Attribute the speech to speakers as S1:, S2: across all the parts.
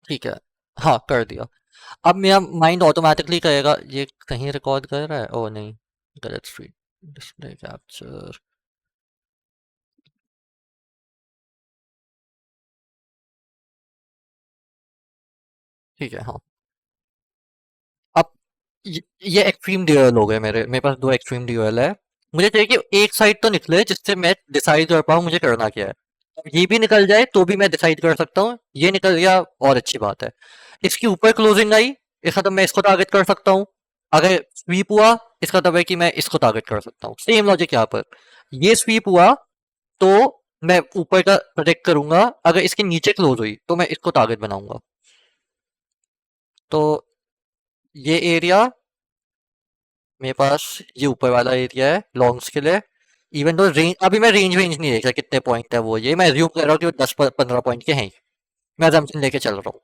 S1: ठीक है। हाँ, कर दिया। अब मेरा माइंड ऑटोमेटिकली कहेगा ये कहीं रिकॉर्ड कर रहा है, ओ नहीं, गलत स्ट्रीट, डिस्प्ले कैप्चर। ठीक है, हाँ। अब ये एक्सट्रीम ड्यूअल हो गए, मेरे पास दो एक्सट्रीम ड्यूअल है। मुझे चाहिए कि एक साइड तो निकले जिससे मैं डिसाइड कर पाऊँ मुझे करना क्या है। अब ये भी निकल जाए तो भी मैं डिसाइड कर सकता हूँ, ये निकल गया और अच्छी बात है। इसके ऊपर क्लोजिंग आई, इसका मतलब मैं इसको टारगेट कर सकता हूँ। अगर स्वीप हुआ, इसका मतलब है कि मैं इसको टारगेट कर सकता हूँ। सेम लॉजिक यहाँ पर, ये स्वीप हुआ तो मैं ऊपर का प्रोटेक्ट करूंगा, अगर इसके नीचे क्लोज हुई तो मैं इसको टारगेट बनाऊंगा। तो ये एरिया मेरे पास, ये ऊपर वाला एरिया है लॉन्ग्स के लिए। इवन तो रेंज, अभी मैं रेंज नहीं देख रहा कितने पॉइंट है वो, ये मैं एज्यूम कर रहा हूँ कि वो 10-15 पॉइंट के हैं। मैं assumption लेके चल रहा हूँ।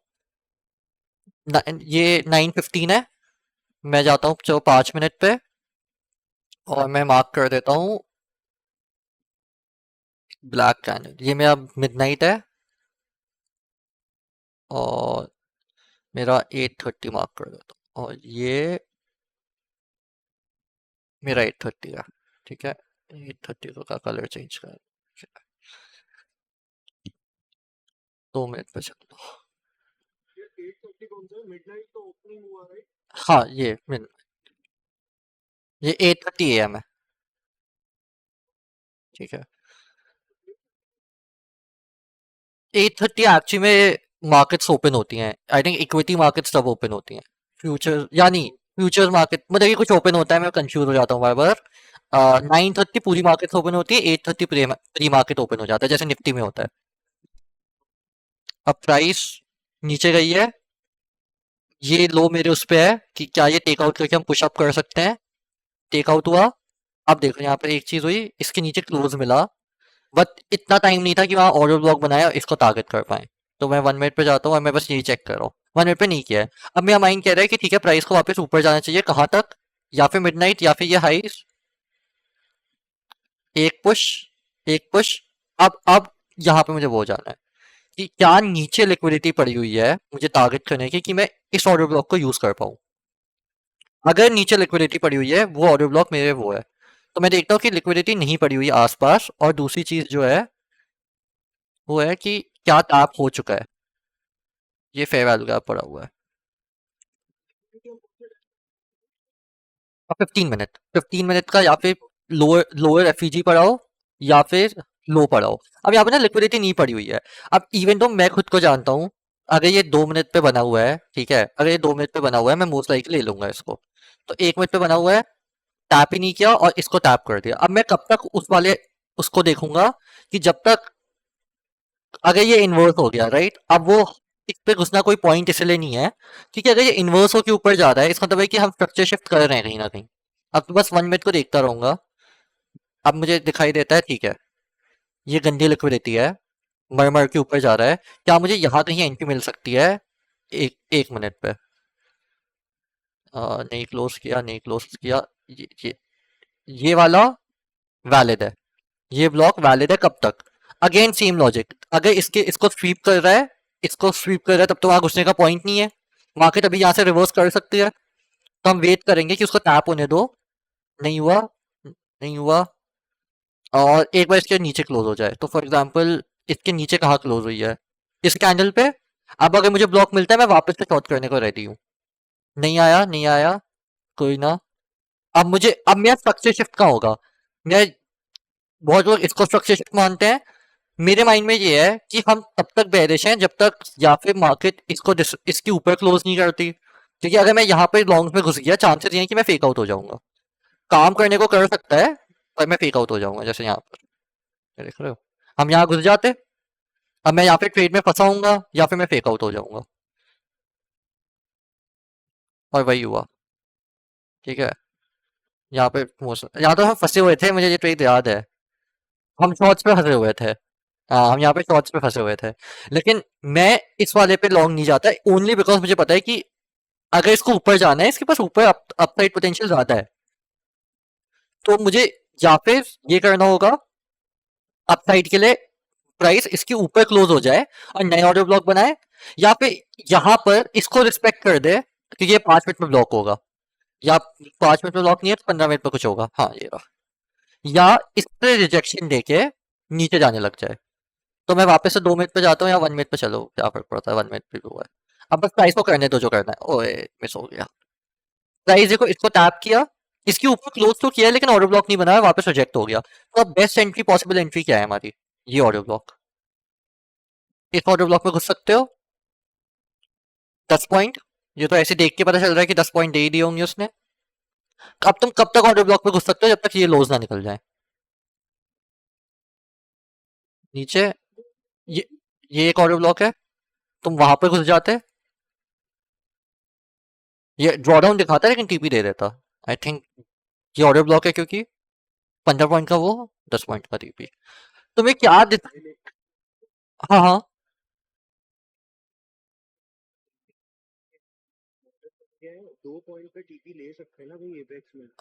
S1: ये 9:15 है। मैं जाता हूँ चलो 5 मिनट पे, और मैं मार्क कर देता हूँ ब्लैक कैंडल। ये मेरा मिडनाइट है, और मेरा 8:30 मार्क कर देता हूँ, और ये मेरा 8:30 है। ठीक है, 8:30 का कलर चेंज कर, 2 मिनट पे चल लो। हाँ, ये 8:30 AM है। ठीक है, 8:30 एक्चुअली में मार्केट्स ओपन होती हैं। आई थिंक इक्विटी मार्केट्स तब ओपन होती हैं। फ्यूचर यानी फ्यूचर मार्केट मतलब ये कुछ ओपन होता है, मैं कंफ्यूज हो जाता हूँ बार बार। 9:30 पूरी मार्केट ओपन होती है, 8:30 प्री मार्केट ओपन हो जाता है, जैसे निफ्टी में होता है। अब प्राइस नीचे गई है, ये लो मेरे उस पे है कि क्या ये टेकआउट करके हम पुशअप कर सकते हैं। टेकआउट हुआ। अब देखो यहाँ पर एक चीज हुई, इसके नीचे क्लोज मिला, बट इतना टाइम नहीं था कि वहाँ ऑडियो ब्लॉक बनाया और इसको टारगेट कर पाए। तो मैं 1 मिनट पे जाता हूँ और मैं बस यही चेक कर रहा हूँ। 1 मिनट पे नहीं किया है। अब मेरा माइंड कह रहा है कि ठीक है, प्राइस को वापस ऊपर जाना चाहिए, कहाँ तक, या फिर मिडनाइट या फिर ये हाईस। एक पुश, एक पुश। अब यहाँ पे मुझे वो जाना है कि क्या नीचे लिक्विडिटी पड़ी हुई है मुझे टारगेट करने की, कि मैं इस ऑडियो ब्लॉक को यूज कर पाऊँ। अगर नीचे लिक्विडिटी पड़ी हुई है, वो ऑडियो ब्लॉक मेरे वो है, तो मैं देखता हूँ कि लिक्विडिटी नहीं पड़ी हुई आसपास। और दूसरी चीज जो है वो है कि क्या टैप हो चुका है, ये फेयर वैल्यू गैप पड़ा हुआ है। अब 15 मिनट, 15 मिनट का, या फिर लोअर लोअर एफईजी पड़ा हो, या फिर लो पड़ा हो। अब यहाँ पे ना लिक्विडिटी नहीं पड़ी हुई है। अब इवन तो मैं खुद को जानता हूँ, अगर ये 2 मिनट पे बना हुआ है, ठीक है, अगर ये 2 मिनट पे बना हुआ है, मैं मोस्ट लाइकली ले लूंगा इसको। तो 1 मिनट पे बना हुआ है, टैप ही नहीं किया और इसको टैप कर दिया। अब मैं कब तक उस वाले उसको देखूंगा, कि जब तक, अगर ये इन्वर्स हो गया, राइट, अब वो इस पे घुसना कोई पॉइंट इसलिए नहीं है, क्योंकि अगर ये इन्वर्स हो के ऊपर जा रहा है, इसका मतलब है कि हम स्ट्रक्चर शिफ्ट कर रहे हैं कहीं ना कहीं। अब तो बस 1 मिनट को देखता रहूंगा। अब मुझे दिखाई देता है, ठीक है, ये गंदी लिक्विडिटी है, मर मर के ऊपर जा रहा है, क्या मुझे यहाँ कहीं एंट्री मिल सकती है? एक 1 मिनट पे। नहीं क्लोज किया, नहीं क्लोज किया। ये वाला वैलिड है, ये ब्लॉक वैलिड है कब तक? अगेन सेम लॉजिक, अगर इसको स्वीप कर रहा है, इसको स्वीप कर रहा है, तब तो वहां घुसने का पॉइंट नहीं है। मार्केट अभी यहाँ से रिवर्स कर सकती है, तो हम वेट करेंगे कि उसको टैप होने दो। नहीं हुआ, नहीं हुआ, और एक बार इसके नीचे क्लोज हो जाए, तो फॉर एग्जांपल इसके नीचे कहाँ क्लोज हुई है, इस कैंडल पे। अब अगर मुझे ब्लॉक मिलता है, मैं वापस से शॉर्ट करने को रेडी हूँ। नहीं आया, नहीं आया, कोई ना। अब मेरा स्ट्रक्चर शिफ्ट का होगा। मैं, बहुत लोग इसको स्ट्रक्चर शिफ्ट मानते हैं, मेरे माइंड में ये है कि हम तब तक बेरिश हैं जब तक या फिर मार्केट इसके ऊपर क्लोज नहीं करती। क्योंकि अगर मैं यहाँ पे लॉन्ग में घुस गया, चांसेस ये हैं कि मैं फेक आउट हो जाऊंगा। काम करने को कर सकता है, पर मैं फेक आउट हो जाऊंगा, जैसे यहाँ पर। ये देख रहे हो, हम यहाँ घुस जाते, अब मैं यहाँ पे ट्रेड में फंसाऊंगा, या फिर मैं फेक आउट हो जाऊंगा। और वही हुआ। ठीक है, यहाँ तो हम फंसे हुए थे, मुझे ये ट्रेड याद है। हम शॉर्ट्स पे फंसे हुए थे। हाँ, हम यहाँ पे शॉर्ट्स पे फंसे हुए थे। लेकिन मैं इस वाले पे लॉन्ग नहीं जाता, ओनली बिकॉज मुझे पता है कि अगर इसको ऊपर जाना है, इसके पास ऊपर अपसाइड पोटेंशियल ज्यादा है। तो मुझे या फिर ये करना होगा, अपसाइड के लिए प्राइस इसके ऊपर क्लोज हो जाए और नए ऑर्डर ब्लॉक बनाए, या फिर यहाँ पर इसको रिस्पेक्ट कर दे कि ये 5 मिनट में ब्लॉक होगा, या 5 मिनट में ब्लॉक नहीं है तो 15 मिनट में कुछ होगा, हाँ ये रहा, या इस पे रिजेक्शन देके नीचे जाने लग जाए, तो मैं वापस से 2 मिनट पे जाता हूँ या 1 मिनट पे, चलो क्या फर्क पड़ता है, 1 मिनट पे भी हुआ है। अब बस प्राइस को करने दो जो करना है। ओए मिस हो गया। प्राइस देखो, इसको टैप किया, इसके ऊपर क्लोज तो किया है लेकिन ऑर्डर ब्लॉक नहीं बना है, वापस रिजेक्ट हो गया। तो अब बेस्ट एंट्री, पॉसिबल एंट्री क्या है हमारी? ये ऑर्डर ब्लॉक। इस ऑर्डर ब्लॉक में घुस सकते हो 10 पॉइंट, ये तो ऐसे देख के पता चल रहा है कि 10 पॉइंट दे ही दिए होंगे उसने। अब तुम कब तक ऑर्डर ब्लॉक में घुस सकते हो? जब तक ये लोज ना निकल जाए नीचे। ये ये एक ऑर्डर ब्लॉक है, तुम वहां पर घुस जाते, ये ड्रॉडाउन दिखाता है लेकिन टीपी दे देता। आई थिंक ये ऑर्डर ब्लॉक है, क्योंकि 15 पॉइंट का वो, 10 पॉइंट का टीपी। तुम्हें क्या हाँ हाँ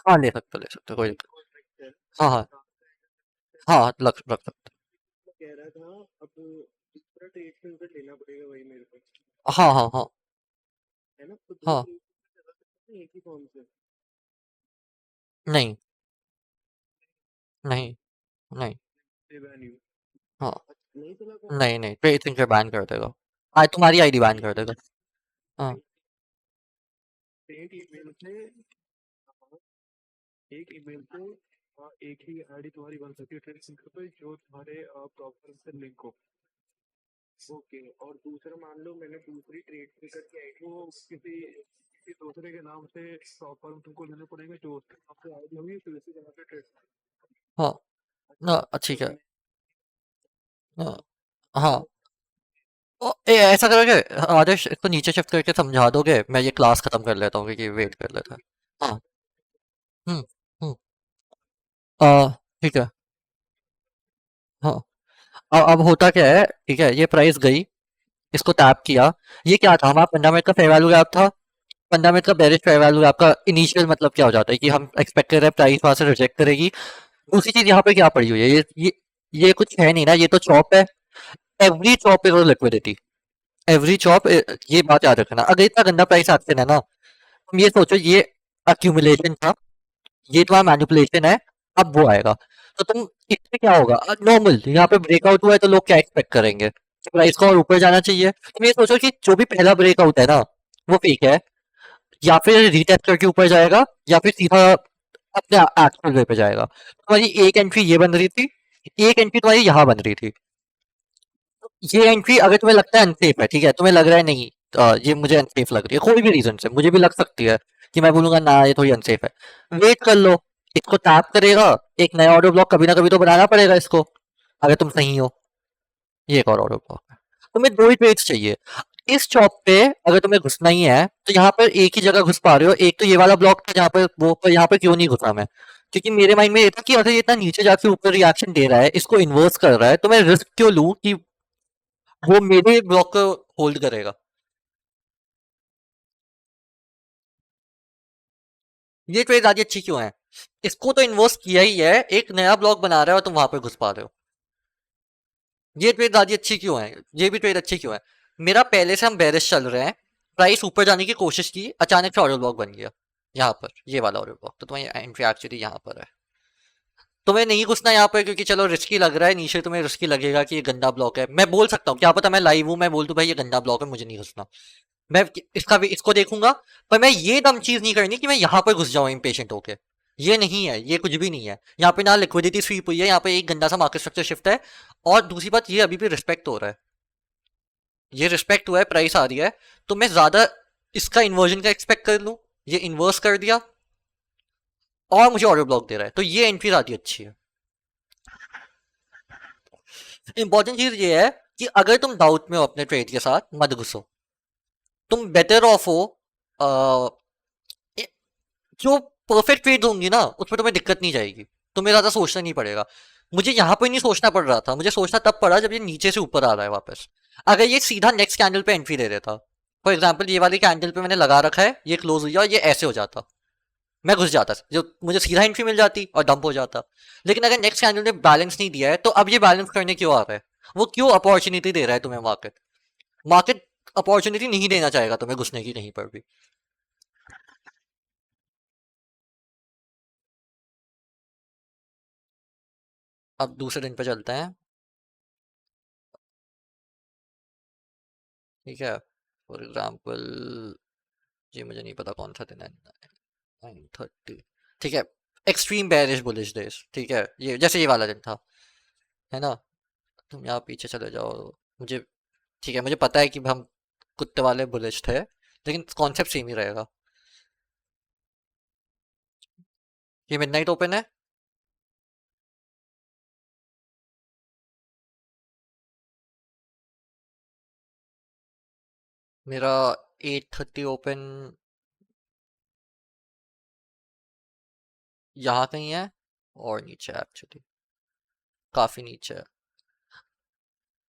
S1: हाँ, ले सकते कोई दिक्कत। हाँ हाँ हाँ, रख सकते। हाँ हाँ हाँ हाँ, नहीं नहीं नहीं, हाँ नहीं नहीं, ट्रेसिंग से बैन कर देगा। आज तुम्हारी आईडी बैन कर देगा। हाँ हाँ, ना ठीक है। हाँ हाँ। ऐसा करोगे आदेश, इसको नीचे शिफ्ट करके समझा दोगे? मैं ये क्लास खत्म कर लेता हूँ क्योंकि वेट कर लेता है। हाँ। हम्म हम्म। ठीक है। हाँ। अब होता क्या है, ठीक है, ये प्राइस गई, इसको टैप किया, ये क्या था हमारा? 15 मिनट का फेयर वैल्यू गैप था। 15 मिनट का बेरिश फेयर वैल्यू आपका इनिशियल मतलब क्या हो जाता है कि हम एक्सपेक्ट कर रहे हैं प्राइस वहां से रिजेक्ट करेगी। दूसरी चीज यहाँ पे क्या पड़ी हुई है, ये कुछ है नहीं ना, ये तो चॉप है। Every chop is liquidity, every chop. ये बात याद रखना, अगर इतना गंदा प्राइस एक्शन है ना, तुम ये सोचो ये अक्यूमुलेशन था, ये तुम्हारा मैनिपुलेशन है, अब वो आएगा। तो तुम, इससे क्या होगा? नॉर्मल यहाँ पे ब्रेकआउट हुआ है तो लोग क्या एक्सपेक्ट करेंगे? प्राइस को और ऊपर जाना चाहिए। तुम ये सोचो कि जो भी पहला ब्रेकआउट है ना, वो फेक है, या फिर रीटेस्ट करके ऊपर जाएगा, या फिर सीधा अपने एक्चुअल वे पे जाएगा। तुम्हारी एक एंट्री ये बन रही थी, एक एंट्री तुम्हारी यहाँ बन रही थी। ये एंट्री अगर तुम्हें लगता है अनसेफ है, ठीक है, तुम्हें लग रहा है नहीं, ये मुझे अनसेफ लग रही है कोई भी रीजन से, मुझे भी लग सकती है कि मैं बोलूंगा ना ये थोड़ी अनसेफ है, वेट कर लो। इसको टैप करेगा, एक नया ऑर्डर ब्लॉक कभी ना कभी तो बनाना पड़ेगा इसको, अगर तुम सही हो। ये एक और ऑर्डर ब्लॉक है। तुम्हें दो ही ट्रेड्स चाहिए इस चॉप पे, अगर तुम्हें घुसना ही है तो यहाँ पर एक ही जगह घुस पा रहे हो। एक तो ये वाला ब्लॉक था जहाँ पर वो, पर यहाँ पर क्यों नहीं घुसा मैं? क्योंकि मेरे माइंड में ये था कि अगर ये इतना नीचे जाके ऊपर रिएक्शन दे रहा है, इसको इन्वर्स कर रहा है, तो मैं रिस्क क्यों लूं कि वो मेरे ब्लॉक को होल्ड करेगा। ये ट्रेड आज अच्छी क्यों है? इसको तो इन्वर्स किया ही है, एक नया ब्लॉक बना रहा है और तुम वहां पर घुस पा रहे हो। ये ट्रेड आज अच्छी क्यों है? ये भी ट्रेड अच्छी क्यों है? मेरा पहले से हम बेरिश चल रहे हैं, प्राइस ऊपर जाने की कोशिश की, अचानक से ऑर्डर ब्लॉक बन गया यहाँ पर, ये वाला ऑर्डर ब्लॉक, तो तुम्हें एंट्री एक्चुअली यहाँ पर है। तुम्हें नहीं घुसना यहाँ पर क्योंकि चलो रिस्की लग रहा है, नीचे तुम्हें रिस्की लगेगा कि ये गंदा ब्लॉक है। मैं बोल सकता हूँ, क्या पता मैं लाइव हूँ, मैं बोल दूं भाई ये गंदा ब्लॉक है, मुझे नहीं घुसना, मैं इसका भी इसको देखूंगा। पर मैं ये दम चीज नहीं करनी कि मैं यहाँ पर घुस जाऊं इम्पेशेंट होके। ये नहीं है, ये कुछ भी नहीं है। यहाँ पे ना लिक्विडिटी स्वीप हुई है, यहाँ पे एक गंदा सा मार्केट स्ट्रक्चर शिफ्ट है। और दूसरी बात, ये अभी भी रिस्पेक्ट हो रहा है, ये रिस्पेक्ट हुआ है, प्राइस आ रही है, तो मैं ज्यादा इसका इन्वर्जन का एक्सपेक्ट कर लूं। ये इन्वर्स कर दिया और मुझे ऑर्डर ब्लॉक दे रहा है, तो ये एंट्री आती अच्छी है। इंपॉर्टेंट चीज ये है कि अगर तुम डाउट में हो अपने ट्रेड के साथ, मत घुसो। तुम बेटर ऑफ हो। अ, जो परफेक्ट ट्रेड होंगी ना, उसमें तुम्हें दिक्कत नहीं जाएगी, तुम्हें ज्यादा सोचना नहीं पड़ेगा। मुझे यहाँ पे नहीं सोचना पड़ रहा था, मुझे सोचना तब पड़ा जब ये नीचे से ऊपर आ रहा है वापस। अगर ये सीधा नेक्स्ट कैंडल पे एंट्री दे देता, फॉर एग्जाम्पल ये वाली कैंडल पे मैंने लगा रखा है, ये क्लोज हुई और ये ऐसे हो जाता, मैं घुस जाता, जो मुझे सीधा एंट्री मिल जाती और डंप हो जाता। लेकिन अगर नेक्स्ट कैंडल ने बैलेंस नहीं दिया है, तो अब ये बैलेंस करने क्यों आ रहा है? वो क्यों अपॉर्चुनिटी दे रहा है तुम्हें मार्केट? मार्केट अपॉर्चुनिटी नहीं देना चाहेगा तुम्हें घुसने की कहीं पर भी। अब दूसरे दिन पे चलते हैं। ठीक है, फॉर एग्जाम्पल ये मुझे नहीं पता कौन सा दिन है। 9:30। ठीक है, एक्सट्रीम बेयरिश बुलिश डेज। ठीक है, ये जैसे ये वाला दिन था, है ना। तुम यहाँ पीछे चले जाओ। मुझे ठीक है, मुझे पता है कि हम कुत्ते वाले बुलिश थे, लेकिन कॉन्सेप्ट सेम ही रहेगा। ये मिडनाइट ओपन है। मेरा 8:30 ओपन यहाँ कहीं है, और नीचे एक्चुअली काफी नीचे है।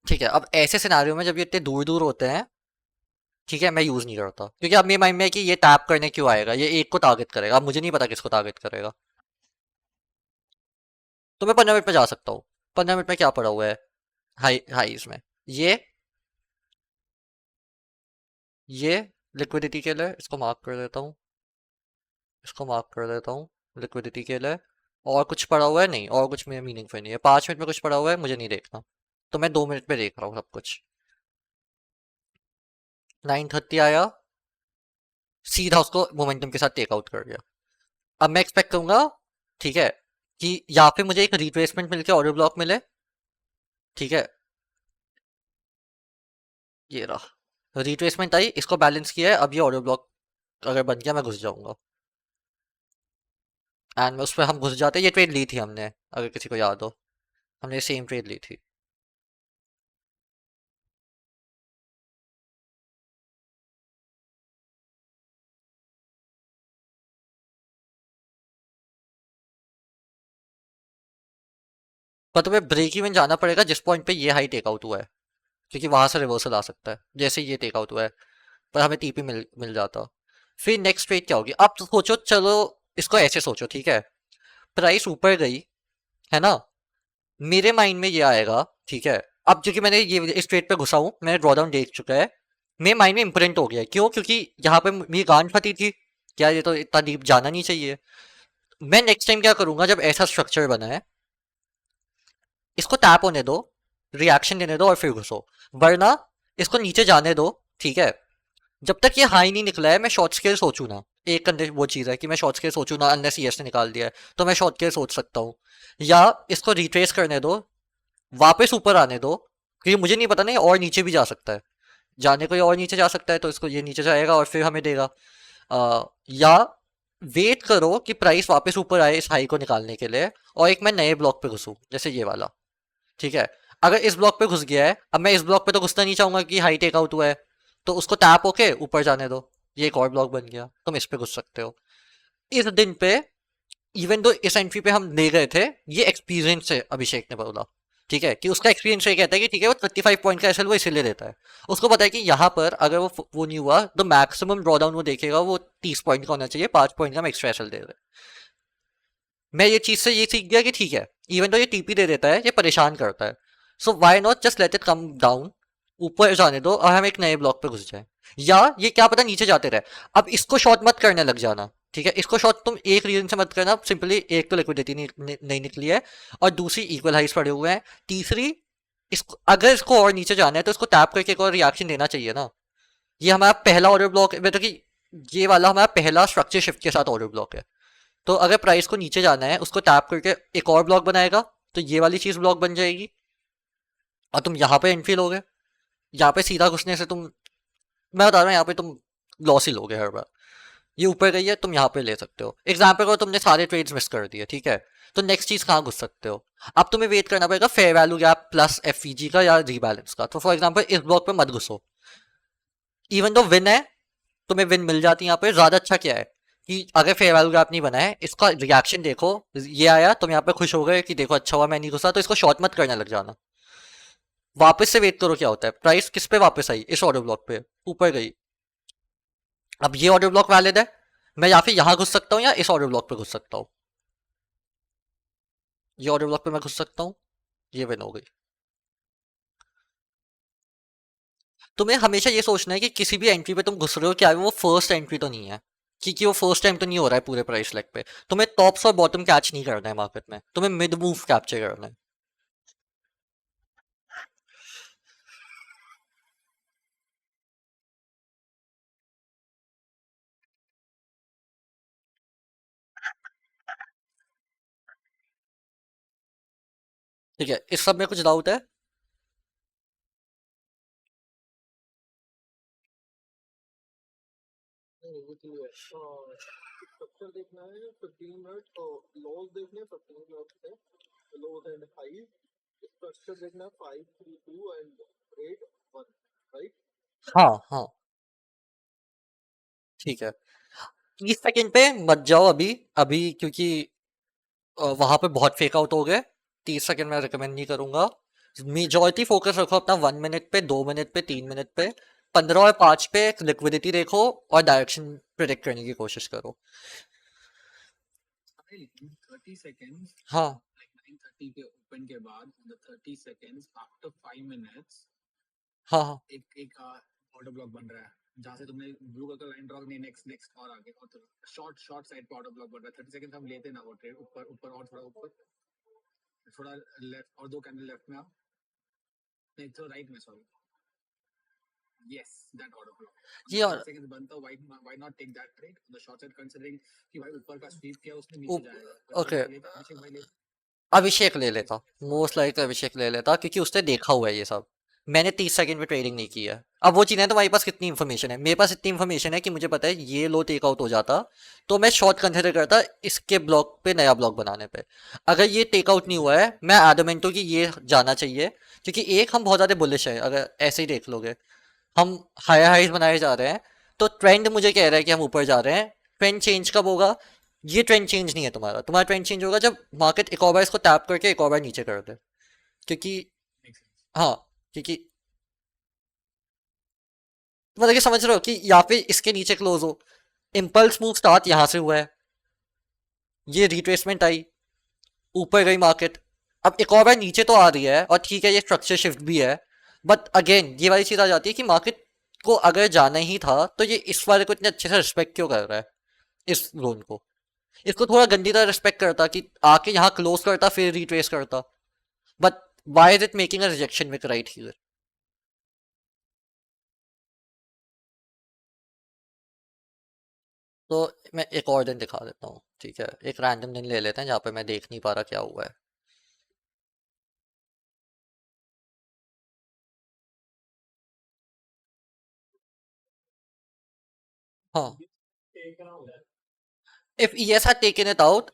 S1: ठीक है, अब ऐसे सिनारियो में जब ये इतने दूर दूर होते हैं, ठीक है, मैं यूज नहीं करता, क्योंकि अब मेरे माइंड में है कि ये टैप करने क्यों आएगा, ये एक को टारगेट करेगा। अब मुझे नहीं पता किसको टारगेट करेगा। तो मैं 15 मिनट में जा सकता हूँ। 15 मिनट में क्या पड़ा हुआ है हाई हाईज में? ये ये लिक्विडिटी के लिए इसको मार्क कर देता हूँ, इसको मार्क कर देता हूँ लिक्विडिटी के लिए। और कुछ पड़ा हुआ है? नहीं, और कुछ मेरा मीनिंगफुल नहीं है। 5 मिनट में कुछ पड़ा हुआ है, मुझे नहीं देखना। तो मैं 2 मिनट में देख रहा हूँ सब कुछ। 9:30 आया, सीधा उसको मोमेंटम के साथ टेक आउट कर गया। अब मैं एक्सपेक्ट करूंगा, ठीक है, कि यहाँ पे मुझे एक रिट्रेसमेंट मिलके ऑर्डर ब्लॉक मिले। ठीक है, ये रहा रिट्रेसमेंट आई, इसको बैलेंस किया है। अब ये ऑर्डर ब्लॉक अगर बन गया, मैं घुस जाऊंगा। एंड उस पर हम घुस जाते। ये ट्रेड ली थी हमने, अगर किसी को याद हो, हमने सेम ट्रेड ली थी। पर तुम्हें ब्रेक इवन जाना पड़ेगा जिस पॉइंट पे ये हाई टेक आउट हुआ है, क्योंकि वहां से रिवर्सल आ सकता है जैसे ये टेक आउट हुआ है। पर हमें टीपी मिल मिल जाता। फिर नेक्स्ट ट्रेड क्या होगी? अब तो सोचो, चलो इसको ऐसे सोचो, ठीक है, प्राइस ऊपर गई, है ना। मेरे माइंड में ये आएगा, ठीक है, अब क्योंकि मैंने ये इस ट्रेड पे घुसा हूं, मैंने ड्रॉडाउन देख चुका है। मेरे माइंड में इंप्रिंट हो गया है। क्यों? क्योंकि यहाँ पे मेरी गांड फटी थी। क्या ये तो इतना डीप जाना नहीं चाहिए। मैं नेक्स्ट टाइम क्या करूंगा, जब ऐसा स्ट्रक्चर बना है, इसको टैप होने दो, रिएक्शन देने दो और फिर घुसो। वरना इसको नीचे जाने दो, ठीक है। जब तक ये हाई नहीं निकला है, मैं शॉर्ट स्केल सोचू ना। एक कंडीशन वो चीज़ है कि मैं शॉर्ट स्केल सोचू ना, अनलेस ये ने निकाल दिया है, तो मैं शॉर्ट स्केल सोच सकता हूँ। या इसको रिट्रेस करने दो, वापस ऊपर आने दो, क्योंकि मुझे नहीं पता, नहीं और नीचे भी जा सकता है। जाने को ये और नीचे जा सकता है, तो इसको ये नीचे जाएगा और फिर हमें देगा। या वेट करो कि प्राइस वापस ऊपर आए इस हाई को निकालने के लिए, और एक मैं नए ब्लॉक पे घुसूं जैसे ये वाला। ठीक है, अगर इस ब्लॉक पे घुस गया है, अब मैं इस ब्लॉक पे तो घुसना नहीं चाहूंगा कि हाई टेक आउट हुआ है, तो उसको टैप होके ऊपर जाने दो। ये एक और ब्लॉक बन गया, तुम इस पे घुस सकते हो। इस दिन पे, इवन दो इस एंट्री पे हम ले गए थे, ये एक्सपीरियंस है अभिषेक ने बोला। ठीक है, कि उसका एक्सपीरियंस ये कहता है कि ठीक है, वो 35 पॉइंट का एसएल वो इसीलिए देता है। उसको पता है कि यहाँ पर अगर वो नहीं हुआ, तो मैक्सिमम ड्रॉडाउन वो देखेगा वो 30 पॉइंट का होना चाहिए। 5 पॉइंट का हम एक्स्ट्रा एसएल दे रहे हैं। मैं ये चीज से ये सीख गया कि ठीक है, इवन तो ये टीपी दे देता है, ये परेशान करता है, so why not just let it come down, ऊपर जाने दो और हम एक नए ब्लॉक पे घुस जाए। या ये क्या पता नीचे जाते रहे। अब इसको शॉर्ट मत करने लग जाना, ठीक है। इसको शॉर्ट तुम एक रीजन से मत करना, सिंपली एक तो लिक्विडिटी नहीं निकली है, और दूसरी इक्वल हाइस पड़े हुए हैं, तीसरी इसको अगर इसको और नीचे जाना है तो इसको टैप करके एक और रिएक्शन देना चाहिए ना। ये हमारा पहला ऑर्डर ब्लॉक है, मतलब कि ये वाला हमारा पहला स्ट्रक्चर शिफ्ट के साथ ऑर्डर ब्लॉक है। तो अगर प्राइस को नीचे जाना है, उसको टैप करके एक और ब्लॉक बनाएगा, तो ये वाली चीज ब्लॉक बन जाएगी, और तुम यहाँ पे एंट्री लोगे। यहाँ पे सीधा घुसने से तुम, मैं बता रहा हूँ, यहाँ पे तुम लॉस ही लोगे हर बार। ये ऊपर गई है, तुम यहाँ पे ले सकते हो। एग्जाम्पल को तुमने सारे ट्रेड्स मिस कर दिए, ठीक है, तो नेक्स्ट चीज कहाँ घुस सकते हो? अब तुम्हें वेट करना पड़ेगा fair value gap plus FEG का या रीबैलेंस का। तो फॉर एग्जाम्पल इस ब्लॉक पे मत घुसो, इवन दो विन है, तुम्हें विन मिल जाती है यहाँ पे। ज्यादा अच्छा क्या है कि अगर फेयर वैल्यू गैप नहीं बना है, इसका रिएक्शन देखो, ये आया, तुम यहाँ पे खुश हो गए कि देखो अच्छा हुआ मैं नहीं घुसा, तो इसको शॉर्ट मत करने लग जाना। वापस से वेट करो क्या होता है। प्राइस किस पे वापस आई? इस ऑर्डर ब्लॉक पे ऊपर गई। अब ये ऑर्डर ब्लॉक वैलिड है, मैं या फिर यहाँ घुस सकता हूँ या इस ऑर्डर ब्लॉक पे घुस सकता हूँ। ये ऑर्डर ब्लॉक पे मैं घुस सकता हूँ, ये विन हो गई। तुम्हें हमेशा ये सोचना है कि किसी भी एंट्री पे तुम घुस रहे हो क्या वो फर्स्ट एंट्री तो नहीं है, क्योंकि वो फर्स्ट टाइम तो नहीं हो रहा है पूरे प्राइस लेग पे। तुम्हें टॉप्स और बॉटम कैच नहीं करना है मार्केट में, तुम्हें मिड मूव कैप्चर करना है। ठीक है, इस सब में कुछ डाउट है?
S2: नहीं वो क्लियर स्ट्रक्चर देखना है 15 मिनट और लॉस देखने हैं 15 मिनट से लोज एंड हाई स्ट्रक्चर देखना है 5 3 2 एंड 8 1 राइट।
S1: हाँ हाँ, ठीक है। 30 सेकंड पे मत जाओ अभी, अभी क्योंकि वहां पे बहुत फेक आउट हो गए। 30 सेकंड मैं रिकमेंड नहीं करूंगा। मेजॉरिटी फोकस रखो अपना 1 मिनट पे, 2 मिनट पे, 3 मिनट पे, 15 और 5 पे लिक्विडिटी देखो और डायरेक्शन प्रिडिक्ट करने की कोशिश करो।
S2: अरे 30 सेकेंड्स
S1: हाँ
S2: लाइक 9:30 के ओपन के बाद द 30 सेकेंड्स आफ्टर 5 मिनट्स
S1: हाँ हाँ।
S2: एक एक ऑर्डर ब्लॉक बन रहा है जहाँ से तुमने ब्लू कलर का लाइन ड्रॉ नहीं नेक्स्ट नेक्स्ट और आगे और शॉर्ट शॉर्ट साइड पे ऑर्डर ब्लॉक बन रहा है 30 सेकंड हम लेते ना वो ट्रेड ऊपर ऊपर और थोड़ा ऊपर थोड़ा लेफ्ट और 2 कैंडल लेफ्ट में आप नहीं तो राइट में sorry yes that order block
S1: ये
S2: on the
S1: और
S2: 30 seconds बनता why not take that trade on the short side considering कि भाई ऊपर का स्वीप किया उसने नीचे जाएगा
S1: ओके,
S2: अभिषेक लेता अभिषेक भाई लेता
S1: अभिषेक ले लेता, मोस्ट लाइक अभिषेक ले लेता, क्योंकि उसने देखा हुआ है ये सब। मैंने 30 सेकंड में ट्रेडिंग नहीं की है। अब वो चीज़ है, तुम्हारे पास कितनी इन्फॉर्मेशन है? मेरे पास इतनी इन्फॉर्मेशन है कि मुझे पता है ये लो टेक आउट हो जाता तो मैं शॉर्ट कंसिडर करता इसके ब्लॉक पे, नया ब्लॉक बनाने पे। अगर ये टेक आउट नहीं हुआ है, मैं एडमेंट हूँ कि ये जाना चाहिए, क्योंकि एक हम बहुत ज़्यादा बुलिश है। अगर ऐसे ही देख लोगे, हम हायर हाइज बनाए जा रहे हैं, तो ट्रेंड मुझे कह रहा है कि हम ऊपर जा रहे हैं। ट्रेंड चेंज कब होगा? ये ट्रेंड चेंज नहीं है तुम्हारा, तुम्हारा ट्रेंड चेंज होगा जब मार्केट एक और बार इसको टैप करके एक और बार नीचे कर दे। क्योंकि
S2: makes sense
S1: हाँ, क्योंकि मतलब कि समझ रहे हो कि या फिर इसके नीचे क्लोज हो। इम्पल्स मूव स्टार्ट यहाँ से हुआ है, ये रिट्रेसमेंट आई, ऊपर गई मार्केट, अब एक और बार नीचे तो आ रही है, और ठीक है ये स्ट्रक्चर शिफ्ट भी है। बट अगेन ये वाली चीज आ जाती है कि मार्केट को अगर जाना ही था तो ये इस वाले को इतने अच्छे से रिस्पेक्ट क्यों कर रहा है, इस जोन को। इसको थोड़ा गंदी तरह रिस्पेक्ट करता कि आके यहाँ क्लोज करता फिर रिट्रेस करता। But why is it making a rejection wick right here? तो मैं एक और दिन दिखा देता हूँ, ठीक है, एक रैंडम दिन ले लेते हैं जहाँ पे मैं देख नहीं पा रहा क्या हुआ है। हाँ, if ES had taken it out,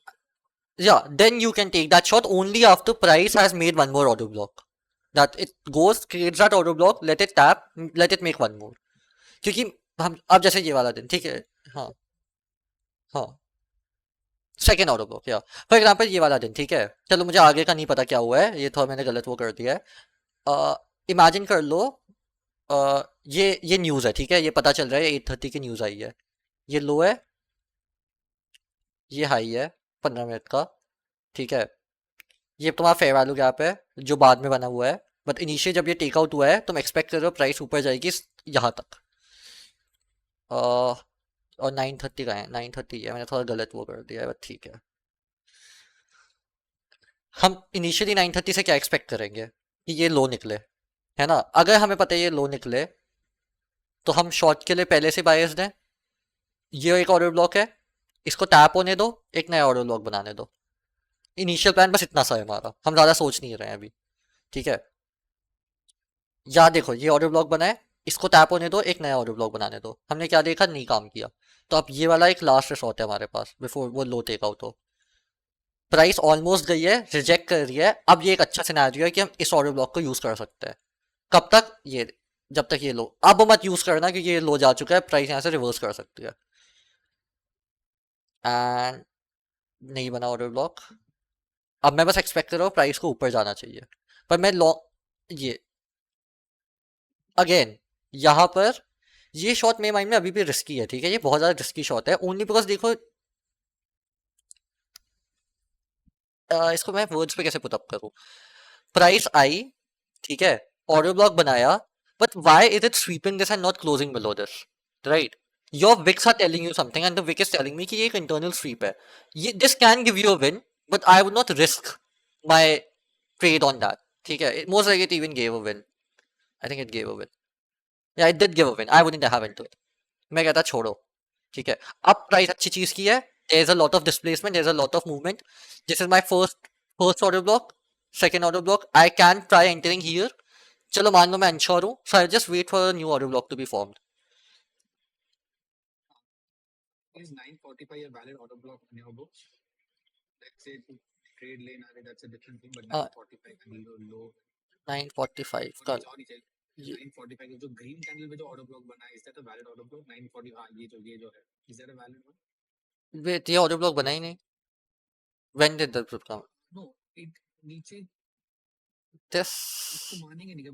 S1: yeah, then you can take that shot only after price has made one more order block. That it goes, creates that order block, let it tap, let it make one more. क्योंकि हम अब जैसे ये वाला दिन, ठीक है, हाँ हाँ, सेकेंड ऑर्डर ब्लॉक, या फॉर एग्जाम्पल ये वाला दिन, ठीक है, चलो मुझे आगे का नहीं पता क्या हुआ है, ये थोड़ा मैंने गलत वो कर दिया है। इमेजिन कर लो, ये न्यूज़ है, ठीक है, ये पता चल रहा है 8:30 की न्यूज़ आई है, ये लो है, ये हाई है 15 मिनट का, ठीक है, ये तुम्हारा फेयर वैल्यू गैप है जो बाद में बना हुआ है। बट इनिशियल जब ये टेक आउट हुआ है तुम एक्सपेक्ट कर रहे हो प्राइस ऊपर जाएगी यहाँ तक। और 9:30 का है, 9:30 है, मैंने थोड़ा गलत वो कर दिया है, बट ठीक है। हम इनिशियली 9:30 से क्या एक्सपेक्ट करेंगे कि ये लो निकले, है ना? अगर हमें पता है ये लो निकले तो हम शॉर्ट के लिए पहले से बायस्ड हैं। ये एक ऑर्डर ब्लॉक है, इसको टैप होने दो, एक नया ऑर्डर ब्लॉक बनाने दो। इनिशियल प्लान बस इतना सा है हमारा, हम ज़्यादा सोच नहीं रहे हैं अभी, ठीक है। या देखो ये ऑडियो ब्लॉग बनाए, इसको टैप होने दो, एक नया ऑडियो ब्लॉग बनाने दो, हमने क्या देखा, नहीं काम किया। तो अब ये वाला एक लास्ट रिसोर्ट है हमारे पास बिफोर वो लो टेक आउट हो। प्राइस ऑलमोस्ट गई है, रिजेक्ट कर रही है, अब ये एक अच्छा सिनेरियो है कि हम इस ऑडियो ब्लॉग को यूज कर सकते हैं। कब तक? ये जब तक ये लो, अब मत यूज करना क्योंकि ये लो जा चुका है, प्राइस यहाँ से रिवर्स कर सकती है। एंड नहीं बना ऑडियो ब्लॉक, अब मैं बस एक्सपेक्ट कर रहा हूँ प्राइस को ऊपर जाना चाहिए। पर मैं लॉन्ग ये अगेन यहाँ पर ये शॉट मेरे माइंड में अभी भी रिस्की है, ठीक है, ये बहुत ज्यादा रिस्की शॉट है, ओनली बिकॉज देखो इसको मैं वर्ड्स पे कैसे पुट अप करूँ। प्राइस आई, ठीक है, ऑडियो ब्लॉक बनाया, But why is it sweeping this and not closing below this? Right? Your wicks are telling you something, and the wick is telling me कि ये एक internal sweep है. This can give you a win, but I would not risk my trade on that. ठीक है? Most likely it even gave a win. I think it gave a win. Yeah, it did give a win. I wouldn't have into it. मैं कहता छोड़ो. ठीक है? अब price अच्छी चीज की है. There's a lot of displacement. There's a lot of movement. This is my first order block. Second order block. I can try entering here. चलो मान लो मैं unsure हूँ. So I'll just wait for a new order block to be formed.
S2: Is 945 a valid order block in your books? Let's say to trade lane, that's a different thing, but 945 low.
S1: 945 कल.
S2: Sorry, 945 जो green candle में जो order block बना है, is that a valid order block? 940 हाँ ये जो है, is that a valid one?
S1: Wait, ये order block बना ही नहीं. When did the group come?
S2: No, it नीचे
S1: This.
S2: इसको मानेंगे नहीं.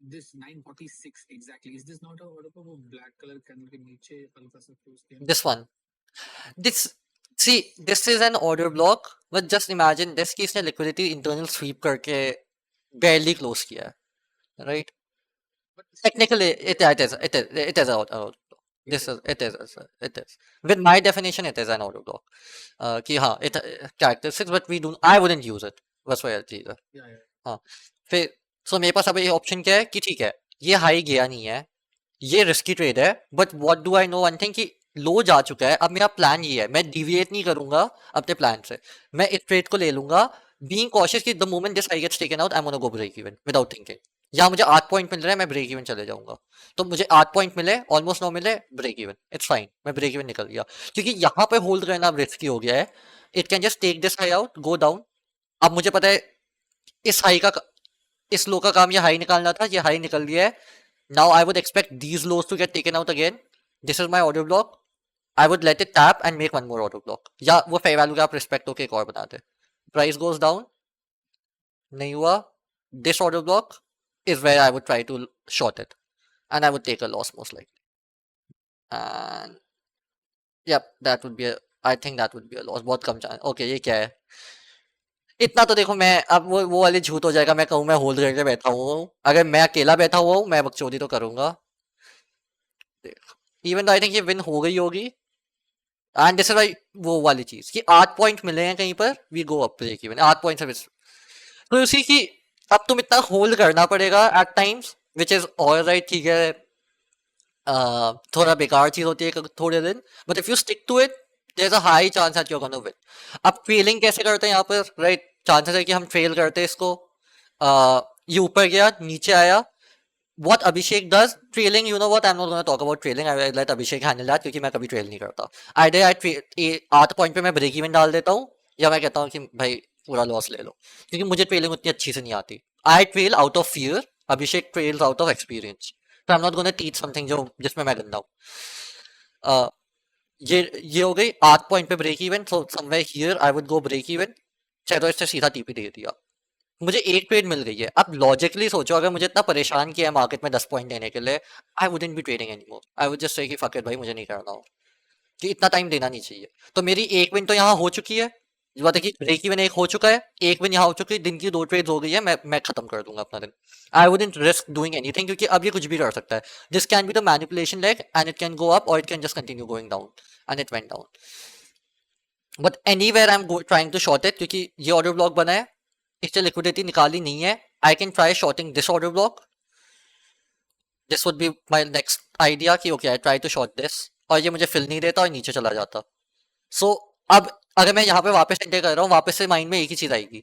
S2: This 946 exactly. Is this not a order block? वो black color candle के नीचे हल्का सा close किया.
S1: This one. This is an order block, but just imagine this कि इसने liquidity internal sweep करके barely close किया है, right?
S2: But
S1: Technically, it is an order block. It is. With my definition, it is an order block. कि हाँ, it characteristics, but I wouldn't use it. बस वही चीज़ है.
S2: yeah.
S1: हाँ, फिर सो मेरे पास अब ये ऑप्शन क्या है कि ठीक है, ये हाई गया नहीं है, ये रिस्की ट्रेड है, but what do I know one thing कि लो जा चुका है. अब मेरा प्लान ये है, मैं डिविएट नहीं करूंगा अपने प्लान से, मैं इस ट्रेड को ले लूंगा बीइंग कॉशियस कि the moment this I gets taken out I am gonna go break even without thinking. यहाँ मुझे 8 पॉइंट मिल रहा है, मैं ब्रेक इवन चले जाऊंगा. तो मुझे 8 पॉइंट मिले, ऑलमोस्ट 9 मिले, ब्रेक इवन, इट्स फाइन, मैं ब्रेक इवन निकल गया. क्योंकि यहाँ पे होल्ड करना अब रिस्की हो गया है. It can just take this high out, go down. अब मुझे पता है इस लो का काम ये हाई निकालना था, ये हाई निकल गया है. Now I would expect these lows to get taken out again. This is my order block. I would let it tap and make one more order block. या वो fair value का आप respect होके एक और बना दे. Price goes down. नहीं हुआ. This order block is where I would try to short it. And I would take a loss most likely. And yep, I think that would be a loss. बहुत कम chance. Okay, ये क्या है? इतना तो देखो, मैं अब वो वाले झूठ हो जाएगा, मैं कहूँ मैं होल्ड करके बैठा हूँ. अगर मैं अकेला बैठा हुआ हूँ, मैं बकचोदी तो करूंगा. इवन आई थिंक ये विन हो गई होगी. एंड दिस इज वाई वो वाली चीज कि 8 पॉइंट मिले हैं कहीं पर, we go up break even 8 point service. तो उसी की अब तुम इतना होल्ड करना पड़ेगा at times, which is alright. ठीक है, थोड़ा बेकार चीज होती है थोड़े दिन, but if you stick to it there is a high chance that you are gonna win. अब ट्रेलिंग कैसे करते हैं यहाँ पर, राइट? चांसेस है कि हम ट्रेल करते हैं इसको. ये ऊपर गया, नीचे आया. What Abhishek does trailing, you know what, I'm not going to talk about trailing. I will let Abhishek handle that क्योंकि मैं कभी ट्रेल नहीं करता. Either I 8 पॉइंट पे मैं ब्रेक इवन डाल देता हूँ, या मैं कहता हूँ कि भाई पूरा लॉस ले लो, क्योंकि मुझे ट्रेलिंग उतनी अच्छी से नहीं आती. I trail out of fear, Abhishek trails out of experience. So I'm not going to teach something जिसमें मैं गंदा हूँ. ये हो गई 8 पॉइंट पे break even. So somewhere here I would go break even. चलो इससे सीधा टीपी दे दिया, मुझे एक ट्रेड मिल गई है. अब लॉजिकली सोचो, अगर मुझे इतना परेशान किया है मार्केट में 10 पॉइंट देने के लिए, I wouldn't be trading anymore. I would just say कि फक इट भाई, मुझे नहीं करना हो, कि इतना टाइम देना नहीं चाहिए. तो मेरी एक विन तो यहाँ हो चुकी है. बात है कि ब्रेक इवन एक हो चुका है, एक विन यहाँ हो चुकी है, दिन की 2 ट्रेड्स हो गई है, मैं खत्म कर दूंगा अपना दिन. I wouldn't risk doing anything, क्योंकि अब ये कुछ भी कर सकता है. This can be the manipulation leg and it can go up और it can just continue going down, and it went down. But anywhere I am trying to short it, क्योंकि ये ऑर्डर ब्लॉक बना है, इससे liquidity निकाली नहीं है. I can try shorting this order block. This would be my next idea कि okay I try to short this, और ये मुझे फिल नहीं देता और नीचे चला जाता. सो अब अगर मैं यहाँ पे वापस एंटर कर रहा हूँ, वापस से माइंड में एक ही चीज आएगी,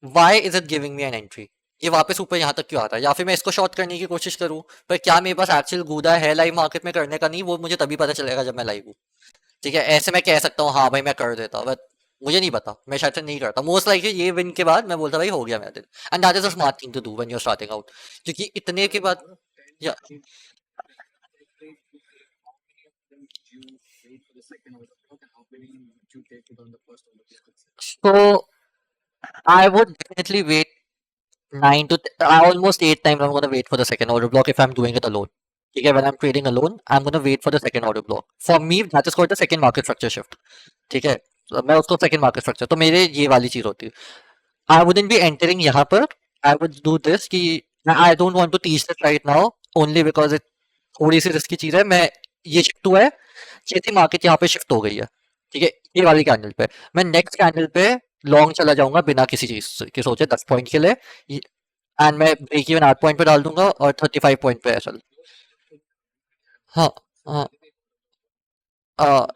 S1: why is it giving me an entry? ये वापस ऊपर यहाँ तक क्यों आता है? या फिर मैं इसको शॉर्ट करने की कोशिश करूँ, पर क्या मेरे पास एक्चुअल गूदा है लाइव मार्केट में करने का? नहीं, वो मुझे तभी पता चलेगा जब मैं लाइव हूँ. ठीक है, ऐसे मैं कह सकता हूँ हाँ भाई मैं कर देता, बट मुझे नहीं पता, मैं शायद से नहीं करता. मोस्ट लाइकली ये विन के बाद मैं बोलता भाई हो गया मेरा दिन. And that is a smart thing to do when you are starting out, क्योंकि इतने के बाद या so I would definitely wait 9 to almost 8 times. I'm gonna wait for the second order block if I'm doing it alone. ठीक है, when I'm trading alone, I'm gonna wait for the second order block. For me, that is called the second market structure shift. ठीक है, तो मैं उसको second market structure, तो मेरे ये वाली चीज होती है. I wouldn't be entering यहाँ पर. I would do this कि I don't want to teach this right now only because it थोड़ी सी रिस्की चीज है। मैं ये शिफ्ट हुआ है, चेती मार्केट यहाँ पे शिफ्ट हो गई है, ठीक है, ये वाली कैंडल पे। मैं नेक्स्ट कैंडल पे लॉन्ग चला जाऊंगा बिना किसी चीज की सोचे 10 पॉइंट के लिए, एंड मैं ब्रेक इवन 8 पॉइंट पे डाल दूंगा और 35 पॉइंट पे एसएल। हाँ हाँ। uh,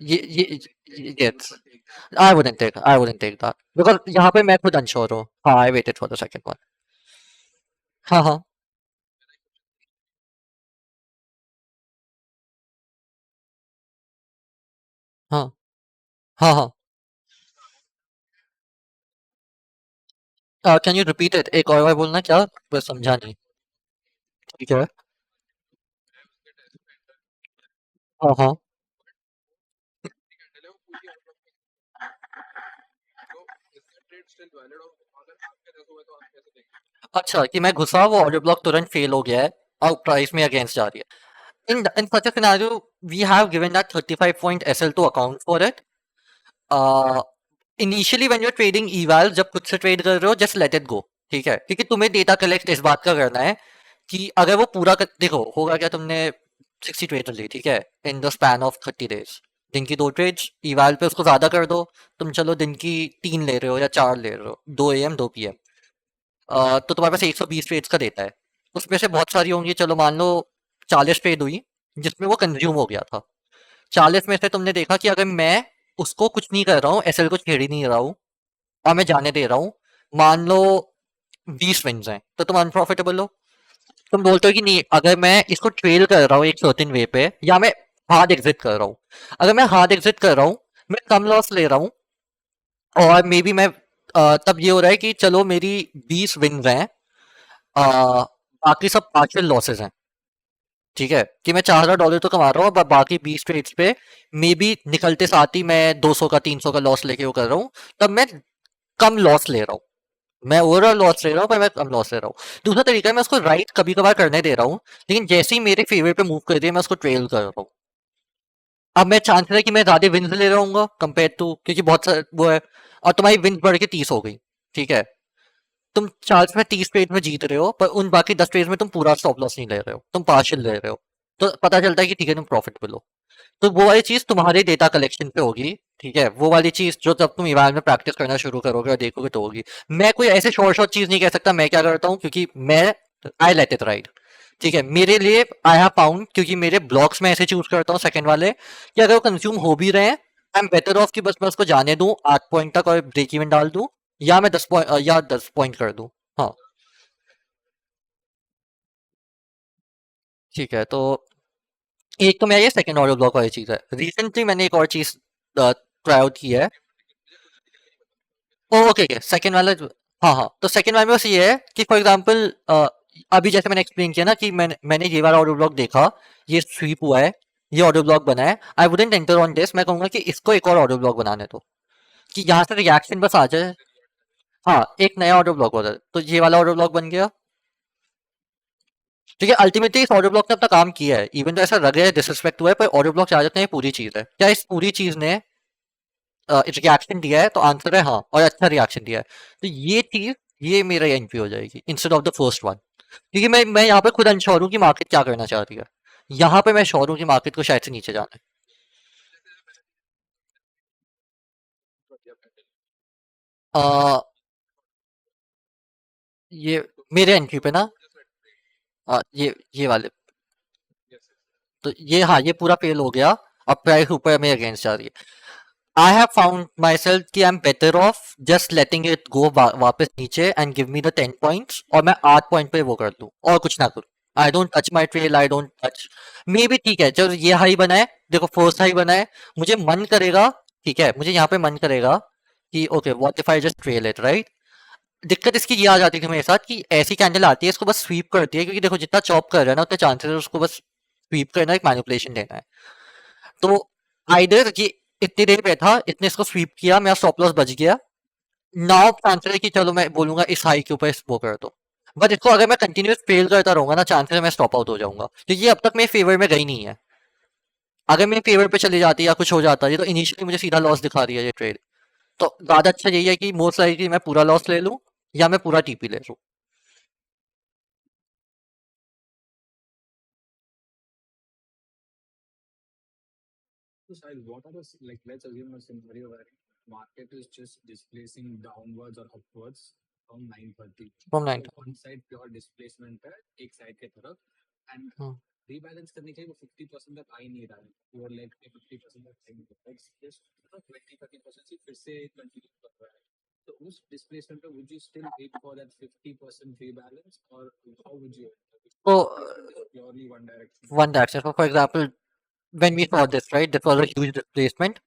S1: ये yes, I wouldn't take that because यहाँ पे मैं खुद अनश्योर हूँ। हाँ, I waited for the second one। हाँ हाँ हाँ हाँ हाँ। कैन यू रिपीट इट, एक और बार बोलना क्या, मैं समझा नहीं। ठीक है। हाँ हाँ। अच्छा, कि मैं घुसा, वो ऑडियो ब्लॉक तुरंत फेल हो गया है और प्राइस में अगेंस्ट जा रही है। In such a scenario, we have given that 35 point SL to account for it. uh, Initially when you're trading eval, जब खुद से ट्रेड कर रहे हो, just let it go। ठीक है, क्योंकि तुम्हें डेटा कलेक्ट इस बात का करना है कि अगर वो पूरा कर, देखो होगा क्या, तुमने 60 ट्रेड ली, ठीक है, in the span of 30 days, दिन की 2 ट्रेड्स ईवाल पे उसको ज्यादा कर दो। तुम चलो दिन की 3 ले रहे हो या 4 ले रहे हो, 2 AM 2 PM, तो तुम्हारे पास 120 ट्रेड्स का डेटा है। उसमें से बहुत सारी होंगी, चलो मान लो 40 ट्रेड हुई जिसमें वो कंज्यूम हो गया था। 40 में से तुमने देखा कि अगर मैं उसको कुछ नहीं कर रहा हूँ, एसएल को छेड़ ही नहीं रहा हूँ और मैं जाने दे रहा हूँ, मान लो 20 विन्स हैं, तो तुम अनप्रॉफिटेबल हो। तुम बोलते हो कि नहीं, अगर मैं इसको ट्रेल कर रहा हूँ एक सर्टेन वे पे, या मैं हार्ड एग्जिट कर रहा हूँ, अगर मैं हार्ड एग्जिट कर रहा हूँ, मैं कम लॉस ले रहा हूँ, और मे बी मैं तब ये हो रहा है कि चलो मेरी 20 विन्स हैं, बाकी सब पार्शियल लॉसेस हैं, ठीक है, कि मैं $4,000 तो कमा रहा हूँ, बाकी 20 ट्रेड्स पे मे बी निकलते साथ ही मैं 200 का 300 का लॉस लेके वो कर रहा हूँ, तब मैं कम लॉस ले रहा हूँ। मैं ओवरऑल लॉस ले रहा हूँ पर मैं कम लॉस ले रहा हूँ। दूसरा तरीका है, मैं उसको राइट कभी कभार करने दे रहा हूँ, लेकिन जैसे ही मेरे फेवर पे मूव कर दिया मैं उसको ट्रेल कर रहा हूँ। अब मैं चांस है कि मैं ज्यादा विन्स ले रहा हूँ कंपेयर टू, क्योंकि बहुत सारे वो है, और तुम्हारी विन्स बढ़ के 30 हो गई, ठीक है, तुम चार्ज में 30 ट्रेड में जीत रहे हो, पर उन बाकी 10 ट्रेड में तुम पूरा स्टॉप लॉस नहीं ले रहे हो, तुम पार्शियल ले रहे हो, तो पता चलता है कि ठीक है तुम प्रॉफिटेबल हो। तो वो वाली चीज तुम्हारे डेटा कलेक्शन पे होगी, ठीक है, वो वाली चीज जो जब तुम इवाल में प्रैक्टिस करना शुरू करोगे और देखोगे तो होगी। मैं कोई ऐसे शॉर्ट शॉर्ट चीज नहीं कह सकता मैं क्या करता हूँ, क्योंकि मैं आई लेट इट राइड, ठीक है, मेरे लिए आई हैव फाउंड, क्योंकि मेरे ब्लॉक्स में ऐसे चूज करता हूँ सेकंड वाले, कि अगर वो कंज्यूम हो भी रहे हैं, आई एम बेटर ऑफ कि बस मैं उसको जाने दूं 8 पॉइंट तक और ब्रेक इवन डाल दूं, या मैं 10 पॉइंट या 10 पॉइंट कर दूं। हाँ, ठीक है, तो एक तो मेरा ये सेकंड ऑडियो ब्लॉक वाली चीज है। रिसेंटली मैंने एक और चीज ट्राई आउट की है। ओके ओके, सेकंड वाला हाँ हाँ, तो सेकंड वाले में बस ये है कि फॉर एग्जांपल अभी जैसे मैंने एक्सप्लेन किया ना कि मैंने ये वाला ऑडियो ब्लॉक देखा, ये स्वीप हुआ है, ये ऑडियो ब्लॉक बना है, I wouldn't enter on this, मैं कहूंगा कि इसको एक और ऑडियो ब्लॉक बनाने दो, कि यहाँ से रिएक्शन बस आ जाए। हाँ, एक नया ऑडियो ब्लॉक हो जाए, तो ये वाला ऑडियो ब्लॉक बन गया। ठीक है, अल्टीमेटली इस ऑडियो ब्लॉक ने अपना काम किया है, इवन तो ऐसा लग रहा है डिसरिस्पेक्ट हुआ है, पर ऑडियो ब्लॉक आ जाते हैं, ये पूरी चीज है, क्या इस पूरी चीज ने रिएक्शन दिया है, तो आंसर है हाँ, और अच्छा रिएक्शन दिया है, तो ये चीज, ये मेरा एनपी हो जाएगी instead of the first one, क्योंकि मैं यहाँ पे खुद अनश्योर हूँ कि मार्केट क्या करना चाह रही है। यहाँ पे मैं श्योर हूँ कि मार्केट को शायद से नीचे जाना है। ये मेरे एंट्री पे ना, ये वाले, तो ये हाँ, ये पूरा फेल हो गया, अब प्राइस ऊपर में अगेंस्ट जा रही है। I have found myself कि I am better off just letting it go वापस नीचे and give me the 10 points, और मैं 8 पॉइंट पे वो कर दूं और कुछ ना करूं। I don't touch my trail, I don't touch, मे भी ठीक है, जब ये हाई बना है, देखो फर्स्ट हाई बना है, मुझे मन करेगा, ठीक है, मुझे यहाँ पे मन करेगा कि okay what if I just trail it, right. दिक्कत इसकी ये आ जाती है मेरे साथ कि ऐसी कैंडल आती है, इसको बस स्वीप करती है, क्योंकि देखो जितना चॉप कर रहा है ना उतने चांसेस है उसको बस स्वीप करना, एक मैनिपुलेशन देना है। तो आइदर ये इतनी देर पे था, इसने इसको स्वीप किया, मेरा स्टॉप लॉस बच गया, नाउ चांसेस है कि चलो मैं बोलूंगा इस हाई के ऊपर वो कर दो, बट इसको अगर मैं कंटिन्यूस फेल करता रहूंगा ना, चांसेस है मैं स्टॉप आउट हो जाऊंगा, क्योंकि ये अब तक मेरे फेवर में गई नहीं है। अगर मेरे फेवर पे चली जाती है या कुछ हो जाता है, ये तो इनिशियली मुझे सीधा लॉस दिखा रही है ये ट्रेड, तो ज्यादा अच्छा यही है कि मोस्ट लाइकली मैं पूरा लॉस ले लूं, या मैं पूरा टीपी ले लूं।
S2: So, Sahil, what are the like? Let's assume a scenario where market is just displacing downwards or upwards from 930.
S1: from
S2: So
S1: 9
S2: one side pure displacement है एक side के तरफ and
S1: Hmm.
S2: rebalance करने के लिए वो 50% तक आ ही नहीं रहा है. वो like 50% तक आ ही नहीं रहा है. It's just 20-30% से फिर से continue कर रहा है. So उस displacement पे would you still wait for that 50% rebalance or how would you?
S1: So
S2: Displacement is purely one direction.
S1: one direction. So for example, when we saw this, right, this was a huge displacement.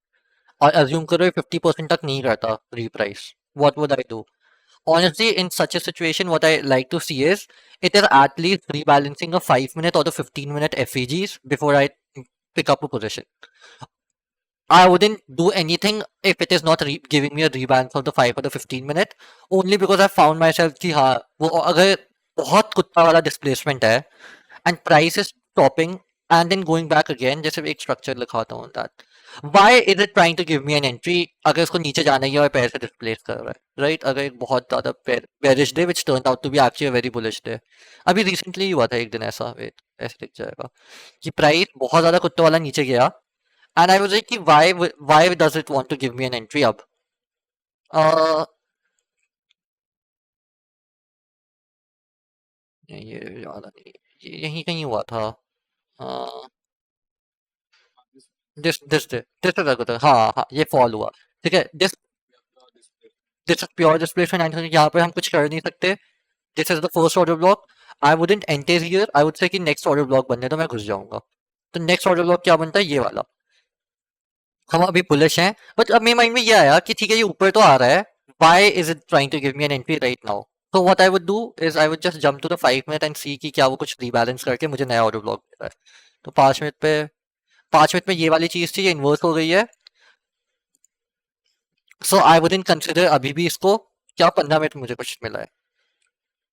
S1: और assume करो 50% तक नहीं रहता reprice. What would I do? Honestly, in such a situation, what I like to see is it is at least rebalancing a 5-minute or the 15-minute FEGs before I pick up a position. I wouldn't do anything if it is not giving me a rebalance of the 5 or the 15-minute, only because I found myself कि हाँ वो अगर बहुत कुत्ता वाला displacement है and price is stopping and then going back again, जैसे एक structure लिखाता हूँ that why is it trying to give me an entry अगर इसको नीचे जाना ही है और पैर से displace कर रहा है, right? अगर एक बहुत ज़्यादा bearish day which turned out to be actually a very bullish day. अभी recently हुआ था एक दिन ऐसा, wait ऐसे दिख जाएगा कि price बहुत ज़्यादा कुत्ते वाला नीचे गया and I was like कि why does it want to give me an entry अब? ये ज़्यादा नहीं, ये यहीं कहीं हुआ था. दिस हाँ ये फॉल हुआ, ठीक है. This is pure displacement. यहाँ पे हम कुछ कर नहीं सकते. This is the first order block. I wouldn't enter here. I would say कि नेक्स्ट ऑर्डर ब्लॉक बनने तो मैं घुस जाऊंगा. तो नेक्स्ट ऑर्डर ब्लॉक क्या बनता है? ये वाला. हम अभी बुलिश हैं बट अब मेरे माइंड में ये आया कि ठीक है ये ऊपर तो आ रहा है. Why is it trying to give me an entry right now? So what I would do is I would just jump to the 5 minute and see कि क्या वो कुछ rebalance करके मुझे नया ऑर्डर ब्लॉक दे रहा है. तो 5 मिनट में ये वाली चीज थी, ये इन्वर्स हो गई है. सो आई वुडंट कंसिडर अभी भी इसको. क्या 15 मिनट मुझे कुछ मिला है,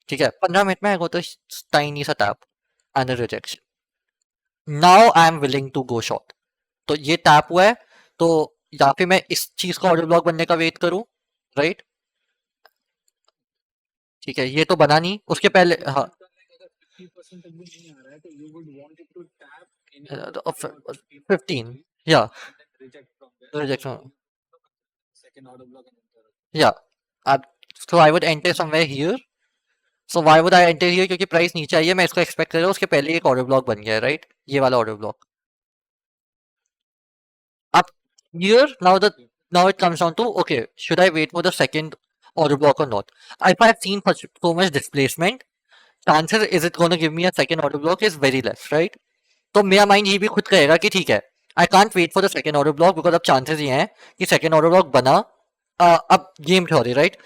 S1: ठीक है. 15 मिनट में आई गॉट अ टाइनी सा tap and a rejection. Now I am willing to go short. तो ये टैप हुआ है तो या फिर मैं इस चीज का ऑर्डर ब्लॉक बनने का वेट करूं, राइट? ठीक है ये तो बना नहीं, उसके पहले हाँ.
S2: 50% तक भी नहीं आ रहा है तो you would want it to tap in
S1: Uh, 15 yeah
S2: and then reject from there.
S1: rejection
S2: Second order block and enter.
S1: yeah. अब so I would enter somewhere here. So why would I enter here? क्योंकि price नीचे आई है, मैं इसको expect कर रहा हूँ, उसके पहले एक ऑर्डर ब्लॉक बन गया है, राइट? ये वाला ऑर्डर ब्लॉक. अब here now it comes down to okay, should I wait for the second order block or not? If I've seen so much displacement, chances is it going to give me a second order block is very less, right? तो मेरा mind ये भी खुद कहेगा कि ठीक है I can't wait for the second order block because अब चांसेस ये हैं कि सेकंड ऑर्डर ब्लॉक बना. अब गेम थ्योरी, राइट?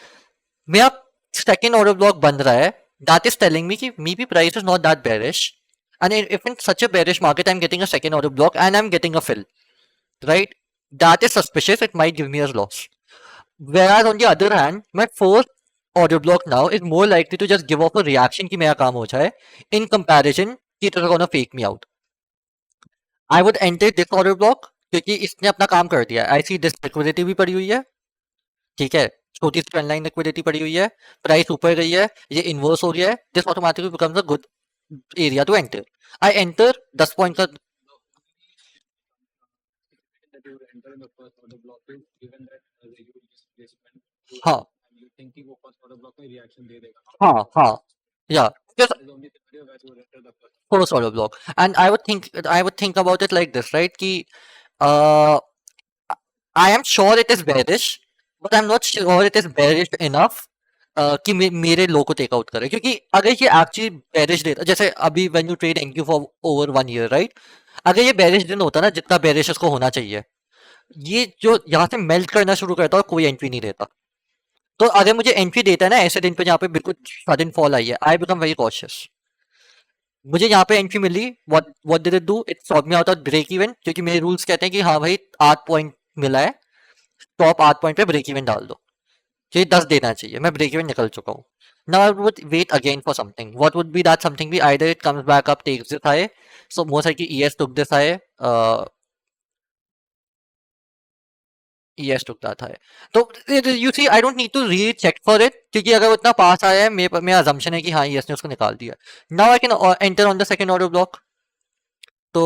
S1: मेरा सेकंड ऑर्डर ब्लॉक बन रहा है. दैट इज टेलिंग मी कि maybe price is not that bearish and if in such a bearish market I am getting a second order block and I am getting a fill, right? That is suspicious. It might give me a loss. Whereas on the other hand, my first order block now is more likely to just give off a reaction कि मेरा काम हो जाए in comparison कि it is gonna fake me out. I would enter this order block क्योंकि इसने अपना काम कर दिया. I see this liquidity भी पड़ी हुई है, ठीक है. छोटी ट्रेंड लाइन लिक्विडिटी पड़ी हुई है, प्राइस ऊपर गई है, ये इन्वर्स हो गया है. This automatically becomes a good area to enter. I enter 10 point का.
S2: That you enter in the first order block is given that the huge displacement.
S1: हाँ
S2: And you think कि वो first order block में reaction दे देगा.
S1: हाँ हाँ या
S2: That is only scenario where you would enter the first.
S1: first order block. And I would think about it like this, right? कि uh, I am sure it is bearish, but I'm not sure it is bearish enough कि मेरे लो को take out करे. क्योंकि अगर ये actually bearish देता, जैसे अभी when you trade NQ for over 1 year, right? अगर ये बेरिश दिन होता ना जितना बेरिश इसको होना चाहिए, ये जो यहाँ से मेल्ट करना शुरू करता है और कोई एंट्री नहीं देता. तो अगर मुझे एंट्री देता है ना ऐसे दिन पे जहाँ पे बिल्कुल सडन फॉल आई है, आई बिकम वेरी कॉशियस. मुझे यहाँ पे एंट्री मिली. What did it do? It solve me out of break even. क्योंकि मेरे रूल्स कहते हैं कि हाँ भाई 8 पॉइंट मिला है, टॉप 8 पॉइंट पे ब्रेक इवन डाल दो. तो ये 10 देना चाहिए, मैं ब्रेक इवन निकल चुका हूँ. Now I would wait again for something. What would be that something? Be either it comes back up, takes this high. So most likely ES took this high. ES took that high. तो you see, I don't need to really check for it क्योंकि अगर वो इतना पास आया है, मेरा assumption है कि हाँ ES ने उसको निकाल दिया. Now I can enter on the second order block. तो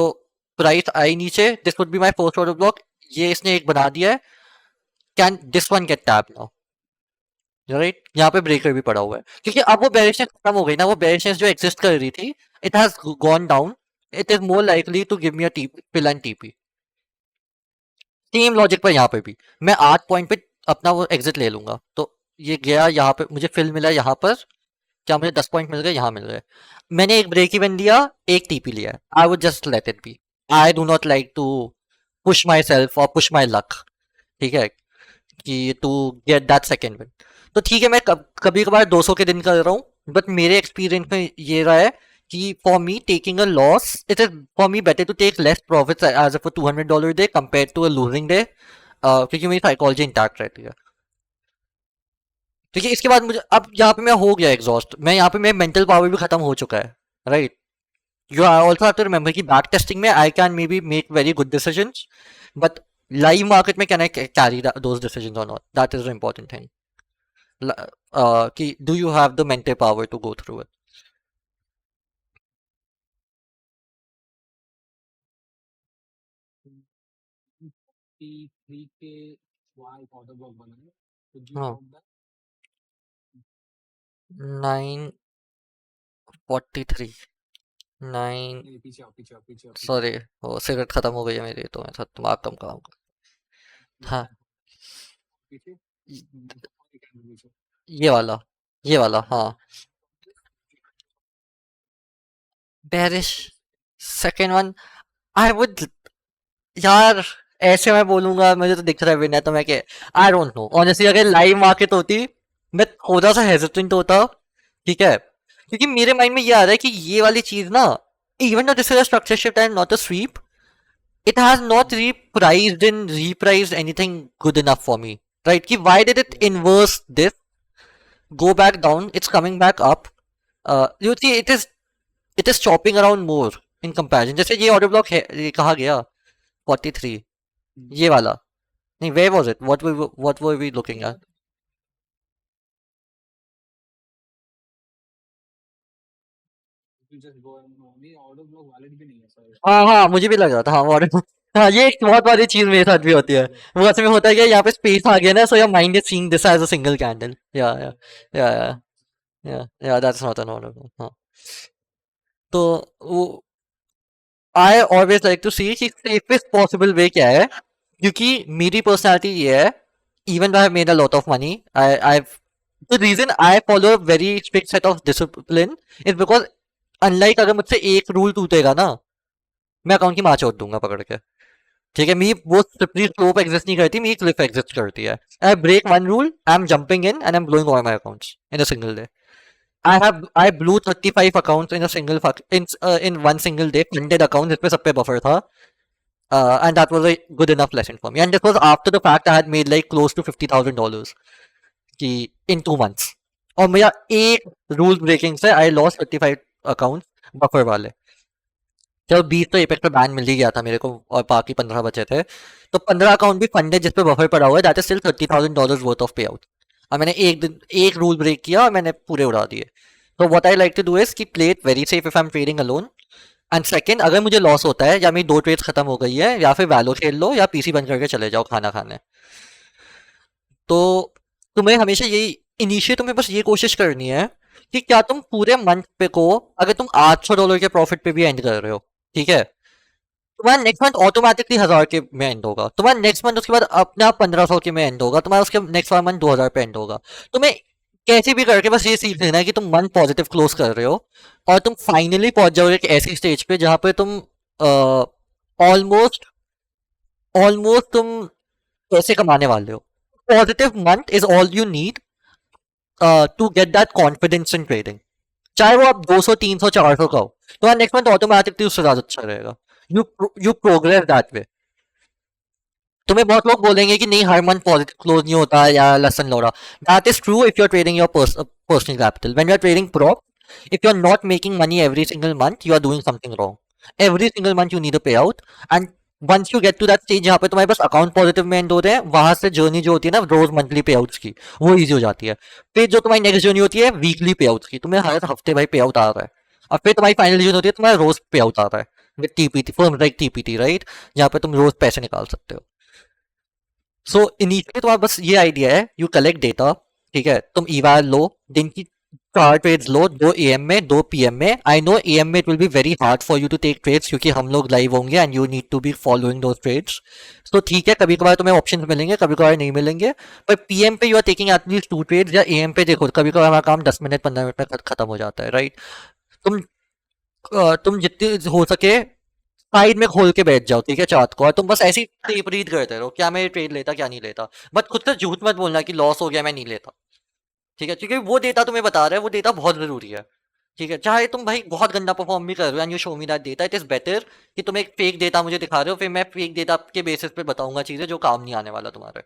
S1: प्राइस आई नीचे, this would be my first order block, ये इसने एक बना दिया है, can this one get tap now, right? यहाँ पे ब्रेकर भी पड़ा हुआ है क्योंकि अब वो बेरिशनेस खत्म हो गई ना, वो बेरिशनेस जो एग्जिस्ट कर रही थी, it has gone down, it is more likely to give me a fill and TP. Same logic पर यहाँ पे भी मैं 8 पॉइंट पे अपना वो एग्जिट ले लूंगा, तो ये गया यहाँ पे, मुझे फिल मिला यहाँ पर, क्या मुझे 10 पॉइंट मिल गए, यहाँ मिल गए, मैंने एक ब्रेक इवन लिया, एक टीपी लिया, I would just let it be, I do not like to push myself और पुश माई लक, ठीक है, कि to get that second win. तो ठीक है, मैं कभी कभार 200 के दिन कर रहा हूँ, बट मेरे एक्सपीरियंस में ये रहा है कि for me taking a loss, it is for me better to take less profits as a $200 day compare to a losing day, क्योंकि मेरी साइकोलॉजी इंटैक्ट रहती है। ठीक है, इसके बाद मुझे अब यहाँ पे मैं हो गया एग्जॉस्ट, मैं यहाँ पे मेरा मेंटल पावर भी खत्म हो चुका है, right? You also have to remember कि बैक टेस्टिंग में I can maybe make very good decisions, but live market में can I carry those decisions or not? That is the important thing. कि do you have the mental power to go through it?
S2: P3 के Y order block बना है, तो जी
S1: हाँ,
S2: lock that
S1: 943 9
S2: नहीं, पीछे आओ पीछे आओ पीछे आओ पीछे
S1: सॉरी, वो सिगरेट खत्म हो गई है मेरी, तो मैं थोड़ा दिमाग कम काम कर। हाँ,
S2: पीछे पीछे
S1: ये वाला, ये वाला, हाँ, bearish second one, I would, यार ऐसे मैं बोलूंगा, मुझे तो दिख रहा है विनर, तो मैं क्या, आई डोंट नो ऑनेस्टली, अगर लाइव मार्केट होती मैं थोड़ा सा हेजिटेंट होता, ठीक है, क्योंकि मेरे माइंड में ये आ रहा है कि ये वाली चीज ना, even though this is a structure shift and not a sweep, it has not repriced and repriced anything good enough for me, right? कि why did it inverse this, go back down, it's coming back up, you see it is chopping around more in comparison, जैसे ये order block है, ये कहा गया 43, ये वाला नहीं, where was it, what were we looking at?
S2: Just go नहीं, ऑर्डर ब्लॉक वैलिड भी नहीं है सर।
S1: हाँ हाँ, मुझे भी लग रहा था, हाँ ऑर्डर हाँ, ये एक बहुत बड़ी चीज मेरे साथ भी होती है, वो असल में होता है कि यहाँ पे स्पेस आ गया ना, so your mind is seeing this as a single candle, या दैट्स नॉट एन ऑर्डर, हाँ, तो वो I always like to see कि सेफेस्ट पॉसिबल वे क्या है, क्योंकि मेरी पर्सनालिटी ये है, even I have made a lot of money, I the reason I follow a very strict set of discipline is because unlike अगर मुझसे एक रूल टूटेगा ना, मैं अकाउंट की माँ छोड़ दूंगा पकड़ के, ठीक है, मी वो स्लिपरी स्लोप एग्जिस्ट नहीं करती, मी क्लिफ एग्जिस्ट करती है, I break one rule, I am jumping in and I am blowing all my accounts in a single day, I blew 35 accounts in a single in one single day, funded account जिसपे सब पे buffer था, and that was a good enough lesson for me, and this was after the fact I had made like close to $50,000 कि in 2 months, और मेरा एक rule breaking से I lost 35 accounts buffer वाले, चलो 20 तो एपेक्स पे बैन मिल ही गया था मेरे को, और बाकी 15 बचे थे, तो 15 अकाउंट भी फंडेड जिसपे बफर पड़ा हुआ है, that is still $30,000 worth of पे आउट, और मैंने एक दिन एक रूल ब्रेक किया और मैंने पूरे उड़ा दिए। तो what I like to do is कि play it very safe if I am trading alone, and second, अगर मुझे लॉस होता है या मेरी 2 ट्रेड्स खत्म हो गई है, या फिर वैलो खेल लो या पीसी बंद करके चले जाओ खाना खाने, तो तुम्हें हमेशा यही इनिशिएट, तुम्हें बस ये कोशिश करनी है कि क्या तुम पूरे मंथ पे को, अगर तुम $800 के प्रॉफिट पे भी एंड कर रहे हो, ठीक है, तुम्हारा नेक्स्ट मंथ ऑटोमेटिकली 1000 के में एंड होगा, तुम्हारा नेक्स्ट मंथ उसके बाद अपने आप 1500 के में एंड होगा, तुम्हारा उसके नेक्स्ट मंथ 2000 पे एंड होगा। तुम्हें कैसे भी करके बस ये सीख लेना है कि तुम मंथ पॉजिटिव क्लोज कर रहे हो, और तुम फाइनली पहुंच जाओगे एक ऐसी स्टेज पे जहां पे तुम ऑलमोस्ट ऑलमोस्ट तुम पैसे कमाने वाले हो। Positive month is all you need to get that confidence in trading, चाहे वो आप 200 300 400 का हो, तो नेक्स्ट मंथ ऑटोमेटिकली उससे ज्यादा अच्छा रहेगा, यू प्रोग्रेस दैट वे। तुम्हें बहुत लोग बोलेंगे कि नहीं हर मंथ पॉजिटिव क्लोज नहीं होता या लेसन लो रहा, that is true if you are trading your personal capital, when you are trading prop, if you're not making money every single month, you are doing something wrong. Every single month you need a payout, and once you get to that stage जहाँ पे तुम्हारे पास account positive में and हो रहे हैं, वहां से journey जो होती है ना रोज मंथली पे आउट्स की, वो इजी हो जाती है। फिर जो तुम्हारी नेक्स्ट जर्नी होती है वीकली पे आउट्स की, तुम्हें हर हफ्ते भाई पे आउट आ रहा है, और फिर तुम्हारी फाइनल जर्नी होती है तुम्हारा रोज पे आउट आ रहा है, with TPT, firm like TPT, right, जहाँ पे तुम रोज पैसे निकाल सकते हो। सो इनिशियली तुम्हारा बस ये आइडिया है, यू कलेक्ट डेटा, ठीक है, तुम ईवार लो, दिन की 4 ट्रेड्स लो, 2 AM में, 2 PM में। आई नो AM में it will be very hard for you to take trades, क्योंकि हम लोग लाइव होंगे and you need to be following those trades. तो ठीक है, कभी कभार तुम्हें ऑप्शन मिलेंगे, कभी कभार नहीं मिलेंगे, पर PM पे you are taking at least 2 trades, या AM पे देखो कभी कभार हमारा काम 10 मिनट 15 मिनट में खत्म हो जाता है, राइट। तुम तुम जितनी हो सके साइड में खोल के बैठ जाओ, ठीक है, चार्ट को, और तुम बस ऐसी टेप रीड करते रहो, क्या मैं ट्रेड लेता क्या नहीं लेता, बट खुद से झूठ मत बोलना कि लॉस हो गया मैं नहीं लेता, ठीक है, क्योंकि वो डेटा तुम्हें बता रहा है, वो डेटा बहुत जरूरी है, ठीक है, चाहे तुम भाई बहुत गंदा परफॉर्म भी कर रहे हो and you show me that data, it is better कि तुम एक फेक डेटा मुझे दिखा रहे हो, फिर मैं फेक डेटा के बेसिस पे बताऊंगा चीजें जो काम नहीं आने वाला तुम्हारे।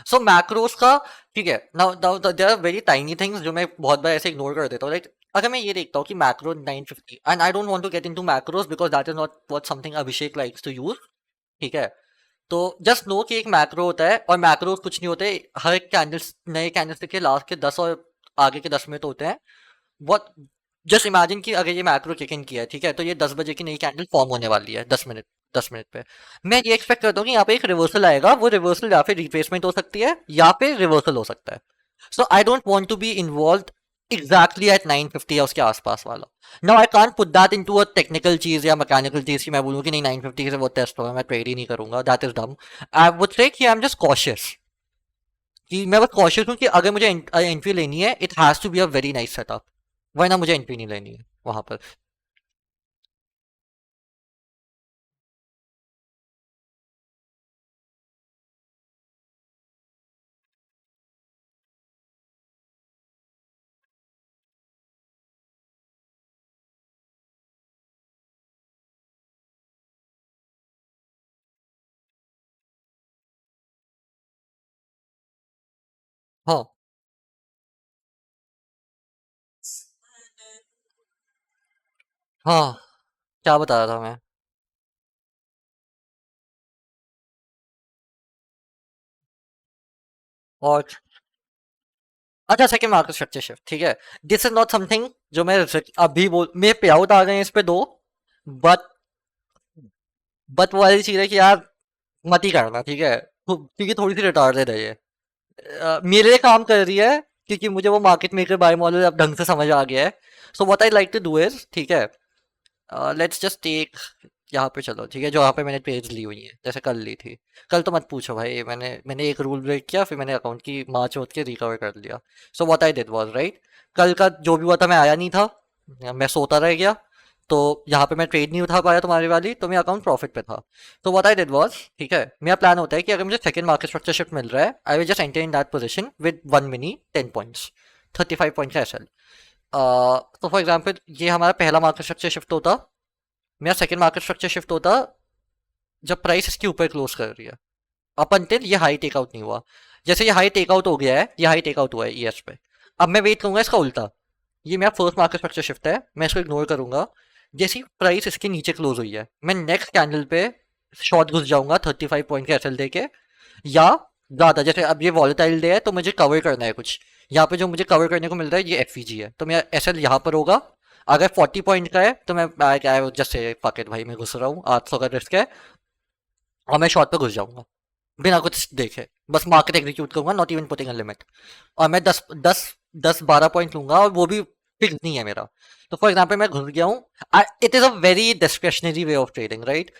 S1: सो मैक्रोस का, ठीक है, now now there are very tiny things जो मैं बहुत बार ऐसे इग्नोर कर देता हूँ, लाइक अगर मैं ये देखता हूँ कि macro 950, and I don't want to get into macros because that is not what something Abhishek likes to use, ठीक है, तो जस्ट नो कि एक मैक्रो होता है, और मैक्रोस कुछ नहीं होते, हर एक कैंडल्स नए कैंडल्स के लास्ट के 10 और आगे के 10 मिनट होते हैं, बहुत, जस्ट इमेजिन कि अगर ये मैक्रो किक इन किया है, ठीक है, तो ये 10 बजे की नई कैंडल फॉर्म होने वाली है, 10 मिनट पे मैं ये एक्सपेक्ट करता हूँ कि यहाँ पे एक रिवर्सल आएगा, वो रिवर्सल या फिर रिट्रेसमेंट हो सकती है या फिर रिवर्सल हो सकता है। So I don't want to be involve exactly at 950 या उसके आसपास वाला। Now I can't put that into a technical चीज या मैकेनिकल चीज कि मैं बोलूँ कि नहीं 950 से वो टेस्ट होगा, मैं ट्रेड ही नहीं करूंगा, that is dumb. I would say कि आई एम जस्ट कॉशियस, कि मैं बस कॉशियस हूँ कि अगर मुझे एंट्री लेनी है it has to be a very nice setup, वरना मुझे एंट्री नहीं लेनी है वहां पर। हाँ, हाँ, क्या बता रहा था मैं? और अच्छा, सेकंड मार्केट स्ट्रक्चर शिफ्ट, ठीक है, दिस इज नॉट समथिंग जो मैं अभी बोल, मेरे पे आउट आ गए हैं इस पे दो, बट वो वाली चीज है कि यार मत ही करना, ठीक है, क्योंकि थोड़ी सी रिटार्डेड है ये। मेरे लिए काम कर रही है क्योंकि मुझे वो मार्केट मेकर बाय मॉडल अब ढंग से समझ आ गया है। So what I like to do is, ठीक है, लेट्स जस्ट टेक, यहाँ पे चलो, ठीक है, जो यहाँ पे मैंने पेज ली हुई है, जैसे कल ली थी, कल तो मत पूछो भाई, मैंने एक रूल ब्रेक किया, फिर मैंने अकाउंट की मार्च होत के रिकवर कर लिया। सो what I did was, right, कल का जो भी हुआ था मैं आया नहीं था, मैं सोता रह गया, तो यहाँ पे मैं ट्रेड नहीं उठा पाया तुम्हारी वाली, तो मेरा अकाउंट प्रॉफिट पे था। तो व्हाट आई डिड वाज, ठीक है, मेरा प्लान होता है कि अगर मुझे सेकंड मार्केट स्ट्रक्चर शिफ्ट मिल रहा है, I will just enter in that position with one mini 10 points, 35 point का एसएल। तो फॉर एग्जाम्पल ये हमारा पहला मार्केट स्ट्रक्चर शिफ्ट होता, मेरा सेकंड मार्केट स्ट्रक्चर शिफ्ट होता जब प्राइस इसके ऊपर क्लोज कर रही है, अप अंटिल ये हाई टेकआउट नहीं हुआ। जैसे ये हाई टेकआउट हो गया है, ये हाई टेकआउट हुआ है ईएस पे, अब मैं वेट करूंगा इसका उल्टा, ये मेरा फर्स्ट मार्केट स्ट्रक्चर शिफ्ट है, मैं इसको इग्नोर करूंगा, जैसी प्राइस इसके नीचे क्लोज हुई है मैं नेक्स्ट कैंडल पे शॉर्ट घुस जाऊंगा 35 पॉइंट के एसएल देके, या ज्यादा, जैसे अब ये वॉलेटाइल डे है तो मुझे कवर करना है कुछ, यहाँ पे जो मुझे कवर करने को मिल रहा है ये एफवीजी है, तो मेरा एसएल यहाँ पर होगा, अगर 40 पॉइंट का है तो मैं जस्ट से पॉकेट भाई मैं घुस रहा हूँ, 800 का रिस्क है, और मैं शॉर्ट पे घुस जाऊंगा बिना कुछ देखे, बस मार्केट एग्जीक्यूट करूंगा, not even putting a limit, और मैं 10 12 पॉइंट लूंगा, और वो भी फिक्स नहीं है मेरा। तो फॉर एग्जाम्पल मैं घुस गया हूँ, it is a very discretionary way of trading, right.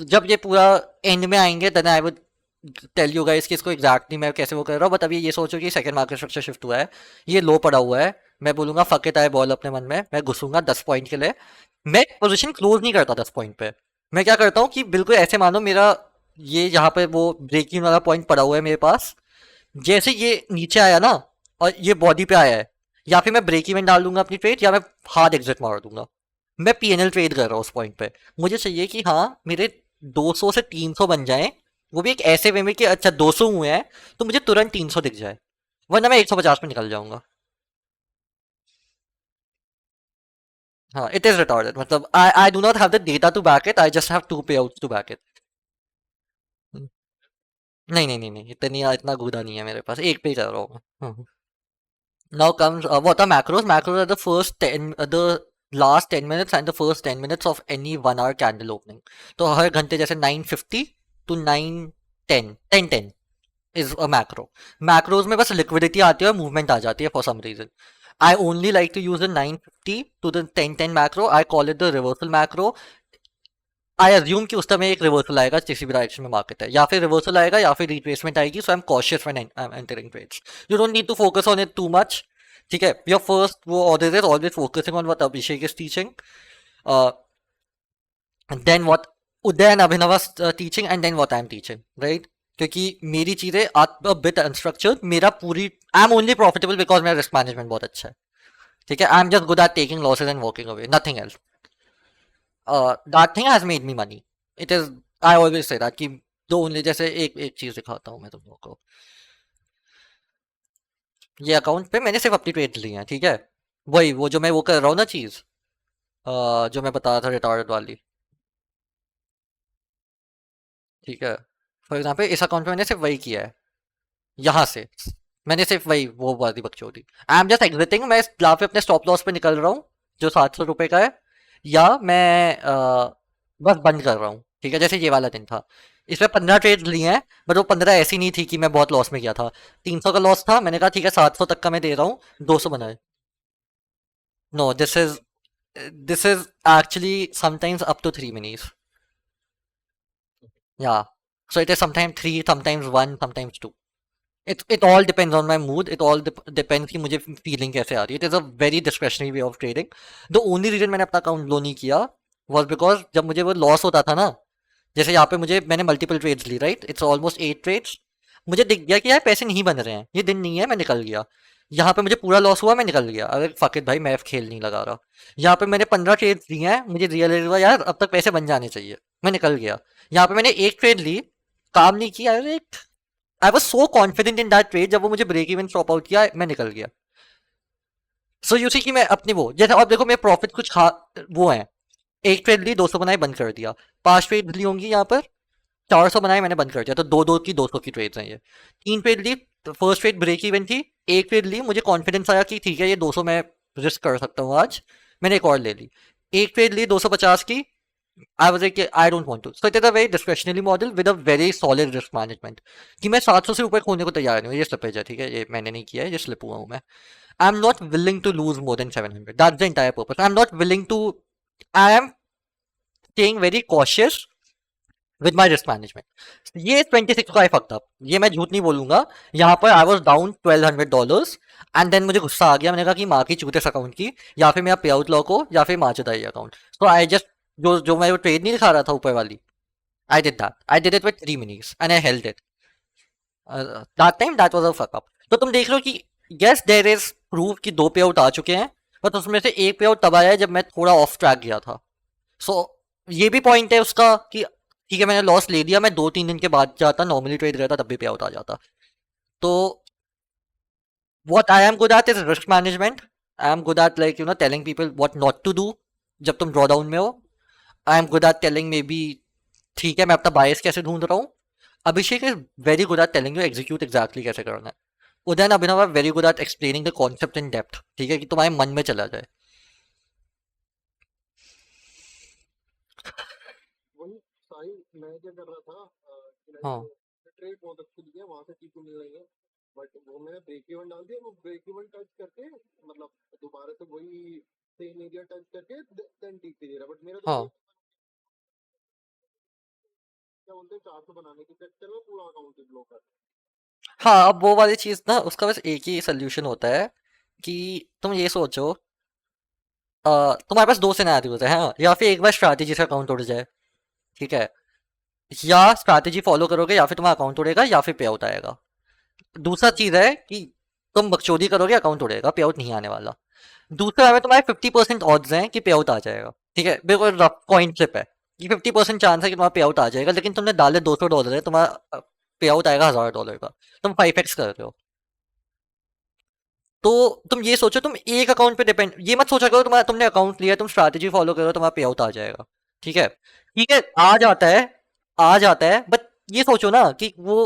S1: जब ये पूरा एंड में आएंगे then I would tell you guys कि इसको एग्जैक्टली मैं कैसे वो कर रहा हूँ, बट अभी ये सोचो कि सेकंड मार्केट स्ट्रक्चर शिफ्ट हुआ है, ये लो पड़ा हुआ है, मैं बोलूंगा फक इट, आई बॉल अपने मन में, मैं घुसूंगा 10 पॉइंट के लिए, मैं पोजीशन क्लोज नहीं करता 10 पॉइंट पे, मैं क्या करता हूँ कि बिल्कुल ऐसे मानो मेरा ये यहाँ पे वो ब्रेक इन वाला पॉइंट पड़ा हुआ है मेरे पास, जैसे ये नीचे आया ना और ये बॉडी पे आया है, या फिर मैं ब्रेक इवन डाल दूंगा अपनी ट्रेड, या मैं हार्ड एग्जिट मार दूंगा, मैं पीएनएल ट्रेड कर रहा हूँ उस पॉइंट पे, मुझे चाहिए कि हाँ मेरे 200 से 300 बन जाए, वो भी एक ऐसे वे में कि अच्छा 200 हुए हैं तो मुझे तुरंत 300 दिख जाए, वरना मैं 150 पे निकल जाऊंगा। हाँ, इट इज रिटॉर्डेड, मतलब I do not have the data to back it, I just have to pay out to back it. नहीं नहीं नहीं नहीं, इतना गूदा नहीं है मेरे पास, एक पे ही कर रहा हूँ मैं। Now comes what are macros? Macros are the first 10, the last 10 minutes and the first 10 minutes of any 1 hour candle opening. तो हर घंटे जैसे 9:50 to 9:10 10:10 is a macro. Macros में बस liquidity आती है और movement आ जाती है for some reason. I only like to use the 9:50 to the 10:10 macro. I call it the reversal macro. I assume कि उस समय एक रिवर्सल आएगा किसी भी डायरेक्शन में मार्केट है, या फिर रिवर्सल आएगा या फिर रिट्रेसमेंट आएगी. So I am cautious when I am entering trades. You don't need to focus on it too much. ठीक है, योर फर्स्ट वो order is always focusing on what Abhishek is teaching, then what Uday and Abhinav teaching, and then what I am teaching, right. क्योंकि मेरी चीजें are bit unstructured. मेरा पूरी I am only profitable because मेरा risk management बहुत अच्छा है. ठीक है, I am just good at taking losses and walking away, nothing else. that thing has made me money. It is, I always say that कि दो only, जैसे एक चीज दिखाता हूँ मैं तुम लोगों को. ये अकाउंट पे मैंने सिर्फ अपनी ट्रेड ली है. ठीक है, वही वो जो मैं वो कर रहा हूँ ना चीज, जो मैं बता रहा था रिटार्ड वाली. ठीक है, फॉर एग्जाम्पल इस अकाउंट पे मैंने सिर्फ वही किया है. यहाँ से मैंने सिर्फ वही वो वाली बकचोदी. I am just exiting. मैं यहाँ पे अपने स्टॉप लॉस पे निकल रहा हूँ जो 700 रुपए का है, या मैं बस बंद कर रहा हूँ. ठीक है, जैसे ये वाला दिन था, इसमें 15 ट्रेड लिए हैं, बट वो 15 ऐसी नहीं थी कि मैं बहुत लॉस में गया था. 300 का लॉस था, मैंने कहा ठीक है 700 तक का मैं दे रहा हूँ, 200 बनाए. No, this is actually sometimes up to 3 minis. या so it is sometimes 3, sometimes 1, sometimes 2. It all depends on my mood. It all depends कि मुझे फीलिंग कैसे आ रही है. It is a very discretionary way of trading. The only reason मैंने अपना account लो नहीं किया was because जब मुझे वो लॉस होता था ना, जैसे यहाँ पे मैंने मल्टीपल ट्रेड्स ली, राइट. It's almost 8 trades. मुझे दिख गया कि यार पैसे नहीं बन रहे हैं, ये दिन नहीं है, मैं निकल गया. यहाँ पे मुझे पूरा लॉस हुआ, मैं निकल गया. अरे फक इट भाई, मैं खेल नहीं लगा रहा. यहाँ पे मैंने 15 ट्रेड्स लिए हैं, मुझे रियलाइज हुआ यार अब तक पैसे बन जाने चाहिए, मैं निकल गया. यहाँ पे मैंने एक ट्रेड ली, काम नहीं किया. अरे I was so confident in that trade, जब वो मुझे ब्रेक इवन स्टॉप आउट किया, मैं निकल गया. सो यू सी कि मैं अपने वो जैसे, और देखो मेरे प्रॉफिट कुछ वो है. एक ट्रेड ली, 200 बनाए, बंद कर दिया. 5 ट्रेड ली होंगी यहाँ पर, 400 बनाए, मैंने बंद कर दिया. तो दो दो की 200 की ट्रेड्स हैं ये. 3 ट्रेड ली, फर्स्ट ट्रेड ब्रेक इवन थी. एक ट्रेड ली, मुझे कॉन्फिडेंस आया कि ठीक है ये 200 मैं रिस्क कर सकता हूँ आज, मैंने एक और ले ली. एक ट्रेड ली 250 की, I was like, I don't want to. So it is a very discretionary model with a very solid risk management. कि मैं 700 से ऊपर खोने को तैयार नहीं हूँ. ये स्लिपेज है, ठीक है, ये मैंने नहीं किया है, ये स्लिप हुआ हूँ मैं. I am not willing to lose more than 700. That's the entire purpose. I am not willing to, I am staying very cautious with my risk management. ये 26 का आई फक्ड अप, ये मैं झूठ नहीं बोलूंगा. यहाँ पर I was down $1,200 and then मुझे गुस्सा आ गया. मैंने कहा कि माँ की चूते इस अकाउंट की, या फिर मेरा पे आउट लॉक हो, या फिर माँ चुदाई अकाउंट. सो आई जस्ट, जो मैं वो ट्रेड नहीं दिखा रहा था ऊपर वाली, I did that. I did it with 3 minis and I held it. That time that was a fuck up. तो तुम देख रहे हो कि yes there is proof कि 2 पे आउट आ चुके हैं, बट उसमें से एक पे आउट तब आया है जब मैं थोड़ा ऑफ ट्रैक गया था. सो ये भी पॉइंट है उसका कि ठीक है मैंने लॉस ले लिया, मैं 2-3 दिन के बाद जाता, नॉर्मली ट्रेड करता, तब भी पे आउट आ जाता. तो what I am good at is risk management. I am good at like telling people what not to do जब तुम ड्रॉ डाउन में हो. I am good at telling maybe ठीक है मैं अपना बायस कैसे ढूंढ रहा हूँ. Abhishek is very good at telling you execute exactly कैसे करना है. Udayan Abhinav are very good at explaining the concept in depth. ठीक है, कि तुम्हारे मन में चला जाए.
S3: वही साहिल, मैं क्या कर रहा था
S1: हाँ
S3: ट्रेड बहुत अच्छी दी है, वहां से टीपू मिल रही है, बट वो मैंने ब्रेक इवन डाल दिया. वो ब्रेक इवन टच करके मतलब दोबारा से वही सेम एरिया टच करके देन टीपी दे रहा. बट मेरा तो
S1: हाँ
S3: क्या बोलते हैं 400 बनाने के चक्कर में पूरा अकाउंट ही ब्लॉक कर.
S1: हाँ, अब वो वाली चीज ना, उसका बस एक ही सोल्यूशन होता है कि तुम ये सोचो, तुम्हारे पास 2 सिनेरियोज है. हाँ, या फिर एक बार स्ट्रैटेजी से अकाउंट उड़ जाए, ठीक है, या स्ट्रैटेजी फॉलो करोगे, या फिर तुम्हारा अकाउंट उड़ेगा, या फिर पे आउट आएगा. दूसरा चीज है कि तुम बकचोदी करोगे, अकाउंट उड़ेगा, पे आउट नहीं आने वाला. दूसरा है तुम्हारे 50% ऑड्स हैं कि पे आउट आ जाएगा. ठीक है, बिल्कुल रफ कॉइन फ्लिप है कि 50% चांस है कि तुम्हारा पे आउट आ जाएगा, लेकिन तुमने डाले $200 है, तुम्हारा पे आउट आएगा $1000 का. तुम 5x कर रहे हो. तो तुम ये सोचो, तुम एक अकाउंट पे डिपेंड, ये मत सोचा करो तुम्हारा, तुमने अकाउंट लिया, तुम स्ट्रैटेजी फॉलो करो, तुम्हारा पे आउट आ जाएगा. ठीक है, ठीक है, आ जाता है, बट ये सोचो ना कि वो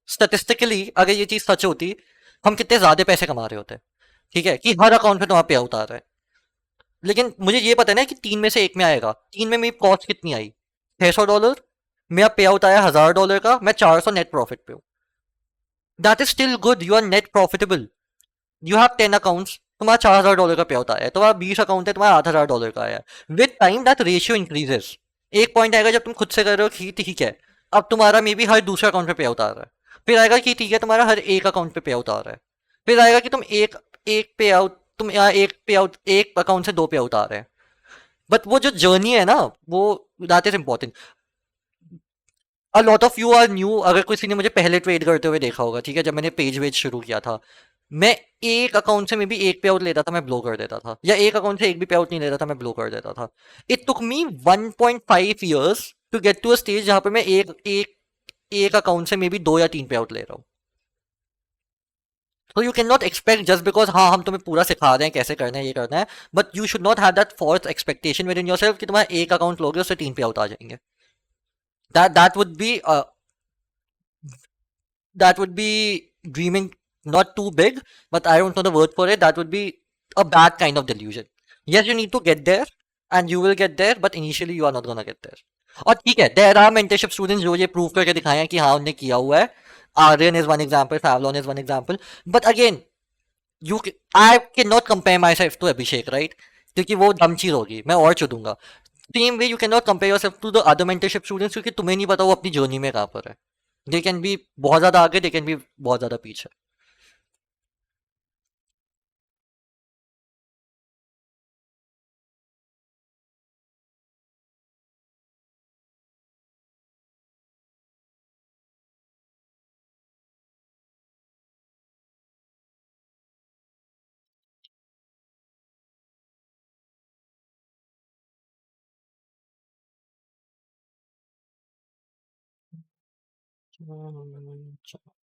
S1: स्टेटिस्टिकली अगर ये चीज सच होती, हम कितने ज्यादा पैसे कमा रहे होते. ठीक है, कि हर अकाउंट पे तुम्हारा पे आउट आ रहा है. लेकिन मुझे ये पता है ना कि 3 में से 1 में आएगा। 3 में मेरी कॉस्ट कितनी आई? $600। मेरा पे आउट आया $1000 का, मैं 400 नेट प्रॉफिट पे हूँ। That is still good, you are net profitable. You have 10 accounts, तुम्हारा $4000 का पे आउट आया है, तुम्हारा 20 अकाउंट है, तुम्हारा $8000 का आया है। With time that ratio increases. एक पॉइंट आएगा जब तुम खुद से कर रहे हो कि ठीक है, अब तुम्हारा मे बी हर दूसरे अकाउंट पे पे आउट आ रहा है। फिर आएगा कि ठीक है, तुम्हारा हर एक अकाउंट पे पे आउट आ रहा है। फिर आएगा कि तुम एक एक पे आउट तुम यहाँ एक पे आउट एक अकाउंट से 2 पे आउट आ रहे हैं। बट वो जो जर्नी है ना, वो that is important. A lot of you are new. अगर किसी ने मुझे पहले ट्रेड करते हुए देखा होगा, ठीक है, जब मैंने पेज वेज शुरू किया था, मैं एक अकाउंट से मे बी एक पे आउट लेता था, मैं ब्लो कर देता था, या एक अकाउंट से एक भी पे आउट नहीं लेता था, मैं ब्लो कर देता था। It took me 1.5 years to get to a stage जहां पे मैं एक एक एक अकाउंट से मे बी 2 या 3 पे आउट ले रहा हूँ। तो you can not expect just because हाँ हम तुम्हें पूरा सिखा रहे हैं कैसे करना है, ये करना है, but you should not have that false expectation within yourself कि तुम्हारा एक अकाउंट लोगे उससे 3 पे आउट आ जाएंगे। That would be that would be dreaming not too big, but I don't know the word for it. That would be a bad kind of delusion. Yes, you need to get there, and you will get there, but initially you are not gonna get there. और ठीक है, there are mentorship students जो ये prove करके दिखाए हैं कि हाँ उन्हें किया हुआ है। Aryan is one example, Favlon is one example. But again, I cannot compare myself to Abhishek, right? क्योंकि वो दम चीज होगी, मैं और चुदूंगा। Same way you can not compare yourself to the other mentorship students, क्योंकि तुम्हें नहीं पता वो अपनी जर्नी में कहाँ पर है। दे कैन बी बहुत ज्यादा आगे, दे कैन बी बहुत ज्यादा पीछे।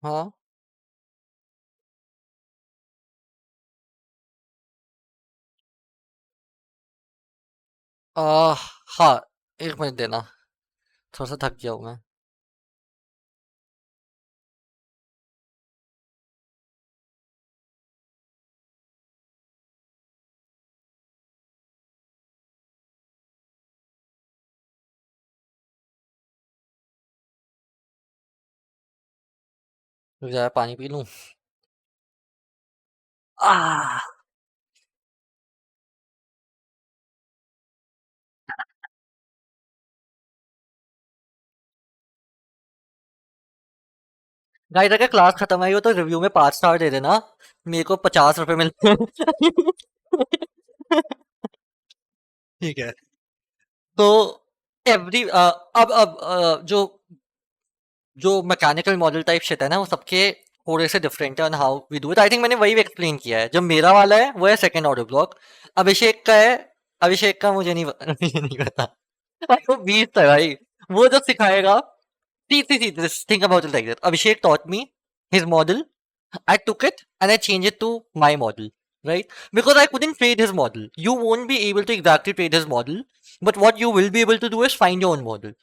S1: हाँ। आ, हाँ, 1 मिनट देना, थोड़ा सा थक गया हूँ मैं। रुक जा, पानी पी लूँ। आह गाइस, अगर क्लास खत्म आई हो तो रिव्यू में 5 स्टार दे देना, मेरे को ₹50 मिलते हैं। ठीक है। तो जो मैकेनिकल मॉडल टाइप शिट है ना, वो सबके थोड़े से डिफरेंट है on how we do it. I think मैंने वही एक्सप्लेन किया है। जो मेरा वाला है वो है सेकंड ऑर्डर ब्लॉक। अभिषेक का है, अभिषेक का मुझे नहीं मुझे नहीं पता। भाई वो बीस्ट है भाई, वो जो सिखाएगा। See see see think about it like that. Abhishek taught me his model. I took it and I changed it to my model, right? Because I couldn't trade his model. You won't be able to exactly trade his model, but what you will be able to do is find your own model.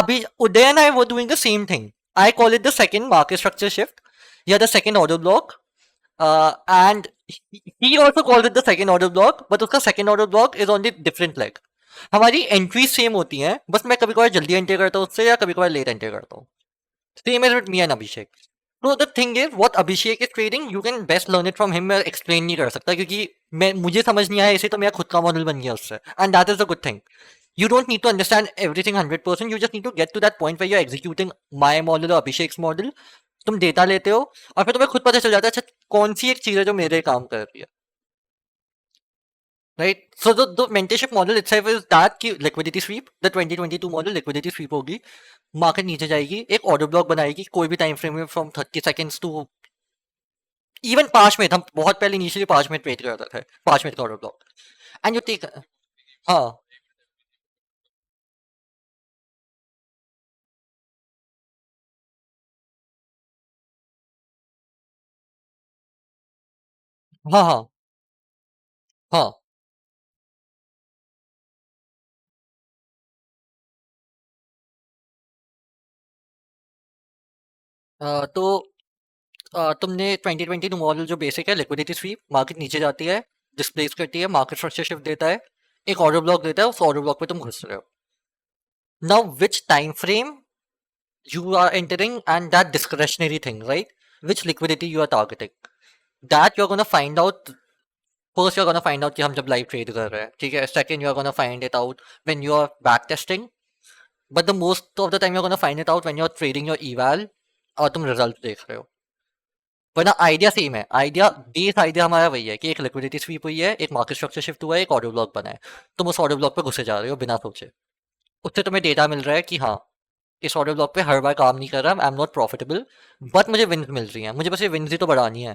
S1: Abhi, Uday and I were doing the same thing. I call it the second market structure shift. Yeah, the second order block. And he also calls it the second order block, but उसका second order block is on the different leg. हमारी entry same होती हैं, बस मैं कभी कभार जल्दी enter करता हूँ उससे, या कभी कभार लेट एंटर करता हूँ। Same as with me and Abhishek. तो the thing is what Abhishek is trading, you can best learn it from him. मैं एक्सप्लेन नहीं कर सकता क्योंकि मैं मुझे समझ नहीं आया इसे, तो मेरा खुद का मॉडल बन गया उससे, and that is the good thing. You don't need to understand everything 100%. You just need to get to that point where you're executing my model or Abhishek's model. तुम डेटा लेते हो और फिर तुम्हें खुद पता चल जाता है अच्छा कौन सी एक चीज है जो मेरे काम कर रही है, right? So the mentorship model itself is that कि liquidity sweep, the 2022 model liquidity sweep होगी, मार्केट नीचे जाएगी, एक ऑर्डर ब्लॉक बनाएगी कोई भी टाइम फ्रेम में from 30 seconds to even 5 minute. हम बहुत पहले इनिशियली 5 मिनट वेट करते थे, 5 मिनट का order block, and you take. हाँ हाँ हाँ हाँ। तो तुमने 2022 मॉडल जो बेसिक है लिक्विडिटी स्वीप, मार्केट नीचे जाती है, डिस्प्लेस करती है, मार्केट स्ट्रक्चर शिफ्ट देता है, एक ऑर्डर ब्लॉक देता है, उस ऑर्डर ब्लॉक पे तुम घुस रहे हो. Now which time frame you are entering and that discretionary thing, right? Which liquidity you are targeting. That you're gonna find out. First, you're gonna find out कि हम जब live trade कर रहे हैं, ठीक है. Second, you're gonna find it out when you're back testing. But the most of the time, you're gonna find it out when you're trading your eval और तुम result देख रहे हो. वरना आइडिया सेम है. आइडिया बेस आइडिया हमारा वही है कि एक लिक्विडिटी स्वीप हुई है, एक मार्केट स्ट्रक्चर शिफ्ट हुआ है, एक ऑर्डर ब्लॉक बना है. तुम उस ऑर्डर ब्लॉक पे घुसे जा रहे हो बिना सोचे. उससे तुम्हें डेटा मिल रहा है कि हाँ, इस ऑर्डर ब्लॉक पे हर बार काम नहीं कर रहा, आई एम नॉट प्रॉफिटेबल, बट मुझे विन्स मिल रही हैं, मुझे बस ये विन्स ही तो बढ़ानी है.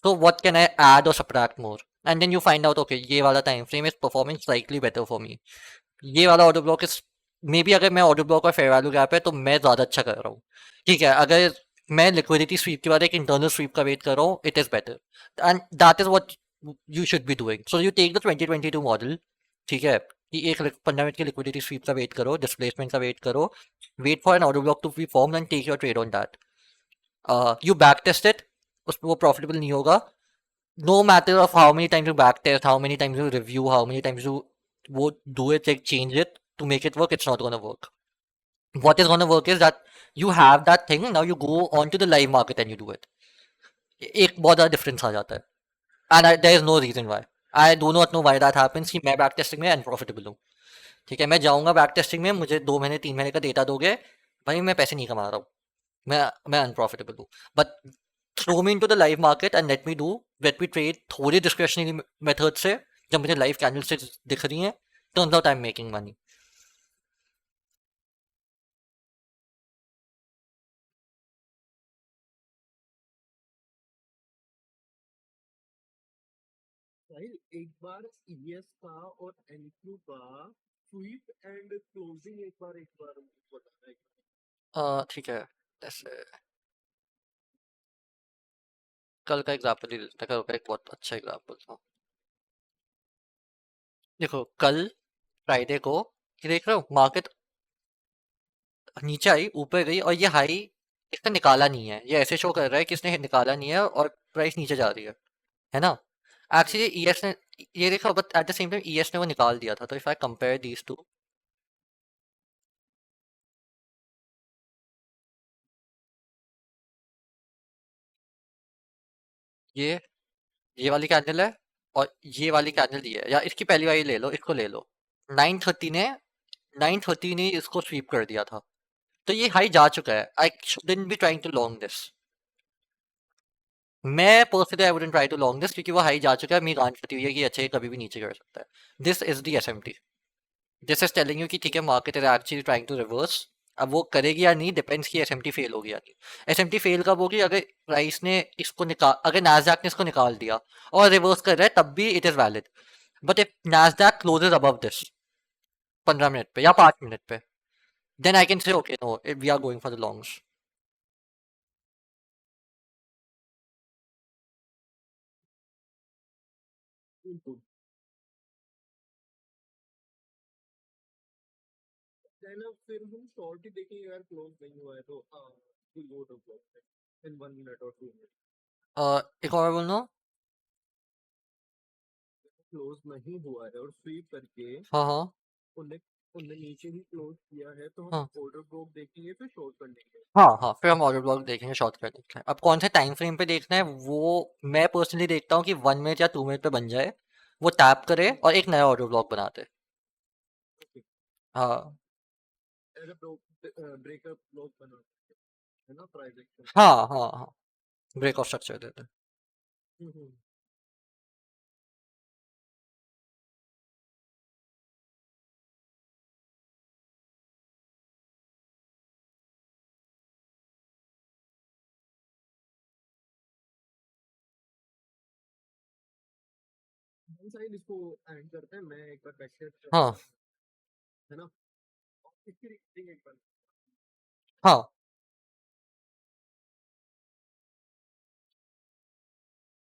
S1: So what can I add और subtract more, and then you find out okay ये वाला time frame is performing slightly better for me. ये वाला order block is maybe, अगर मैं ऑर्डर ब्लॉक और फेयर वैल्यू गैप है तो मैं ज़्यादा अच्छा कर रहा हूँ. ठीक है, अगर मैं लिक्विडिटी स्वीप के बाद एक इंटरनल स्वीप का वेट कर रहा हूँ, it is better, and that is what you should be doing. So you take the 2022 model. ठीक है, कि एक 15 मिनट की लिक्विडिटी स्वीप का वेट करो, डिस्प्लेसमेंट का वेट करो, wait for an order block to be formed and take your trade on that. You back test it, उसमें वो profitable नहीं होगा. No matter of how many times you back test, how many times you review, how many times you वो do it, like change it to make it work, it's not gonna work. What is gonna work is that you have that thing, now you go on to the live market and you do it. एक बहुत ज़्यादा difference आ जाता है. And there is no reason why. I do not know why that happens कि मैं back testing में unprofitable हूँ. ठीक है, मैं जाऊँगा बैक टेस्टिंग में, मुझे 2 महीने 3 महीने का डेटा दोगे, भाई मैं पैसे नहीं कमा रहा हूँ, मैं अनप्रॉफिटेबल हूँ. But throw me into the live market and let me trade थोड़ी डिस्क्रिशनरी मेथड से, जब मुझे लाइव कैंडल से दिख रही हैं, turns out I am making money.
S3: Sahil, एक बार ईएस का और एनक्यू का स्वीप एंड क्लोजिंग एक बार बताना है.
S1: ठीक है, जैसे कल का एग्जाम्पल ही लेते हैं, कल का एक बहुत अच्छा एग्जाम्पल था. देखो कल फ्राइडे को ये देख रहे हो, मार्केट नीचे आई, ऊपर गई, और ये हाई इसने निकाला नहीं है. ये ऐसे शो कर रहा है कि इसने निकाला नहीं है और प्राइस नीचे जा रही है ना. एक्चुअली ईएस ने ये देखा, but at the same time ES ने वो निकाल दिया था. तो if I compare these two, ये ये वाली कैंडल है और ये वाली कैंडल दी है, या इसकी पहली वाली ले लो, इसको ले लो. 930 ने 930 ने इसको स्वीप कर दिया था. तो ये हाई जा चुका है. I shouldn't be trying to long this. मैं personally I wouldn't try to long this, क्योंकि वो हाई जा चुका है, मेरी गांठ फटी हुई है कि अच्छा ये कभी भी नीचे गिर सकता है. This is the SMT. This is telling you कि ठीक है, market is actually trying to reverse. अब वो करेगी या नहीं डिपेंड्स कि एसएमटी फेल होगी या नहीं. एसएमटी फेल कब होगी, अगर प्राइस ने इसको निकाल, अगर नैस्डैक ने इसको निकाल दिया और रिवर्स कर रहा है, तब भी it is valid. But if Nasdaq closes above this 15 minute पे या 5 मिनट पे, then I can say okay no, we are going for the longs.
S3: देन अब फिर हम शॉर्ट ही देखेंगे यार, क्लोज नहीं हुआ है तो will go to close in 1 minute और 2 मिनट.
S1: एक और बोलना.
S3: क्लोज नहीं हुआ है और स्वीप करके
S1: हाँ हाँ
S3: उन्हें उन्हें नीचे ही क्लोज किया है, तो हम
S1: हाँ
S3: ऑर्डर ब्लॉक देखेंगे फिर शॉर्ट कर लेंगे.
S1: हाँ हाँ, फिर हम ऑर्डर ब्लॉक देखेंगे, शॉर्ट कर देखते हैं. अब कौन से टाइम फ्रेम पे देखना है, वो मैं पर्सनली देखता हूँ कि 1 मिनट या 2 मिनट पे बन जाए, वो टैप करे और एक नया ऑर्डर ब्लॉक बनाते. हाँ
S3: एज अ ब्रेकअप ब्लॉक बना है ना, प्राइस एक्शन.
S1: हाँ हाँ हाँ, ब्रेक ऑफ स्ट्रक्चर देते.
S3: साहिल इसको एंड करते हैं, मैं एक बार बैक टेस्ट
S1: हाँ
S3: है ना, इसकी रेटिंग एक बार.
S1: हाँ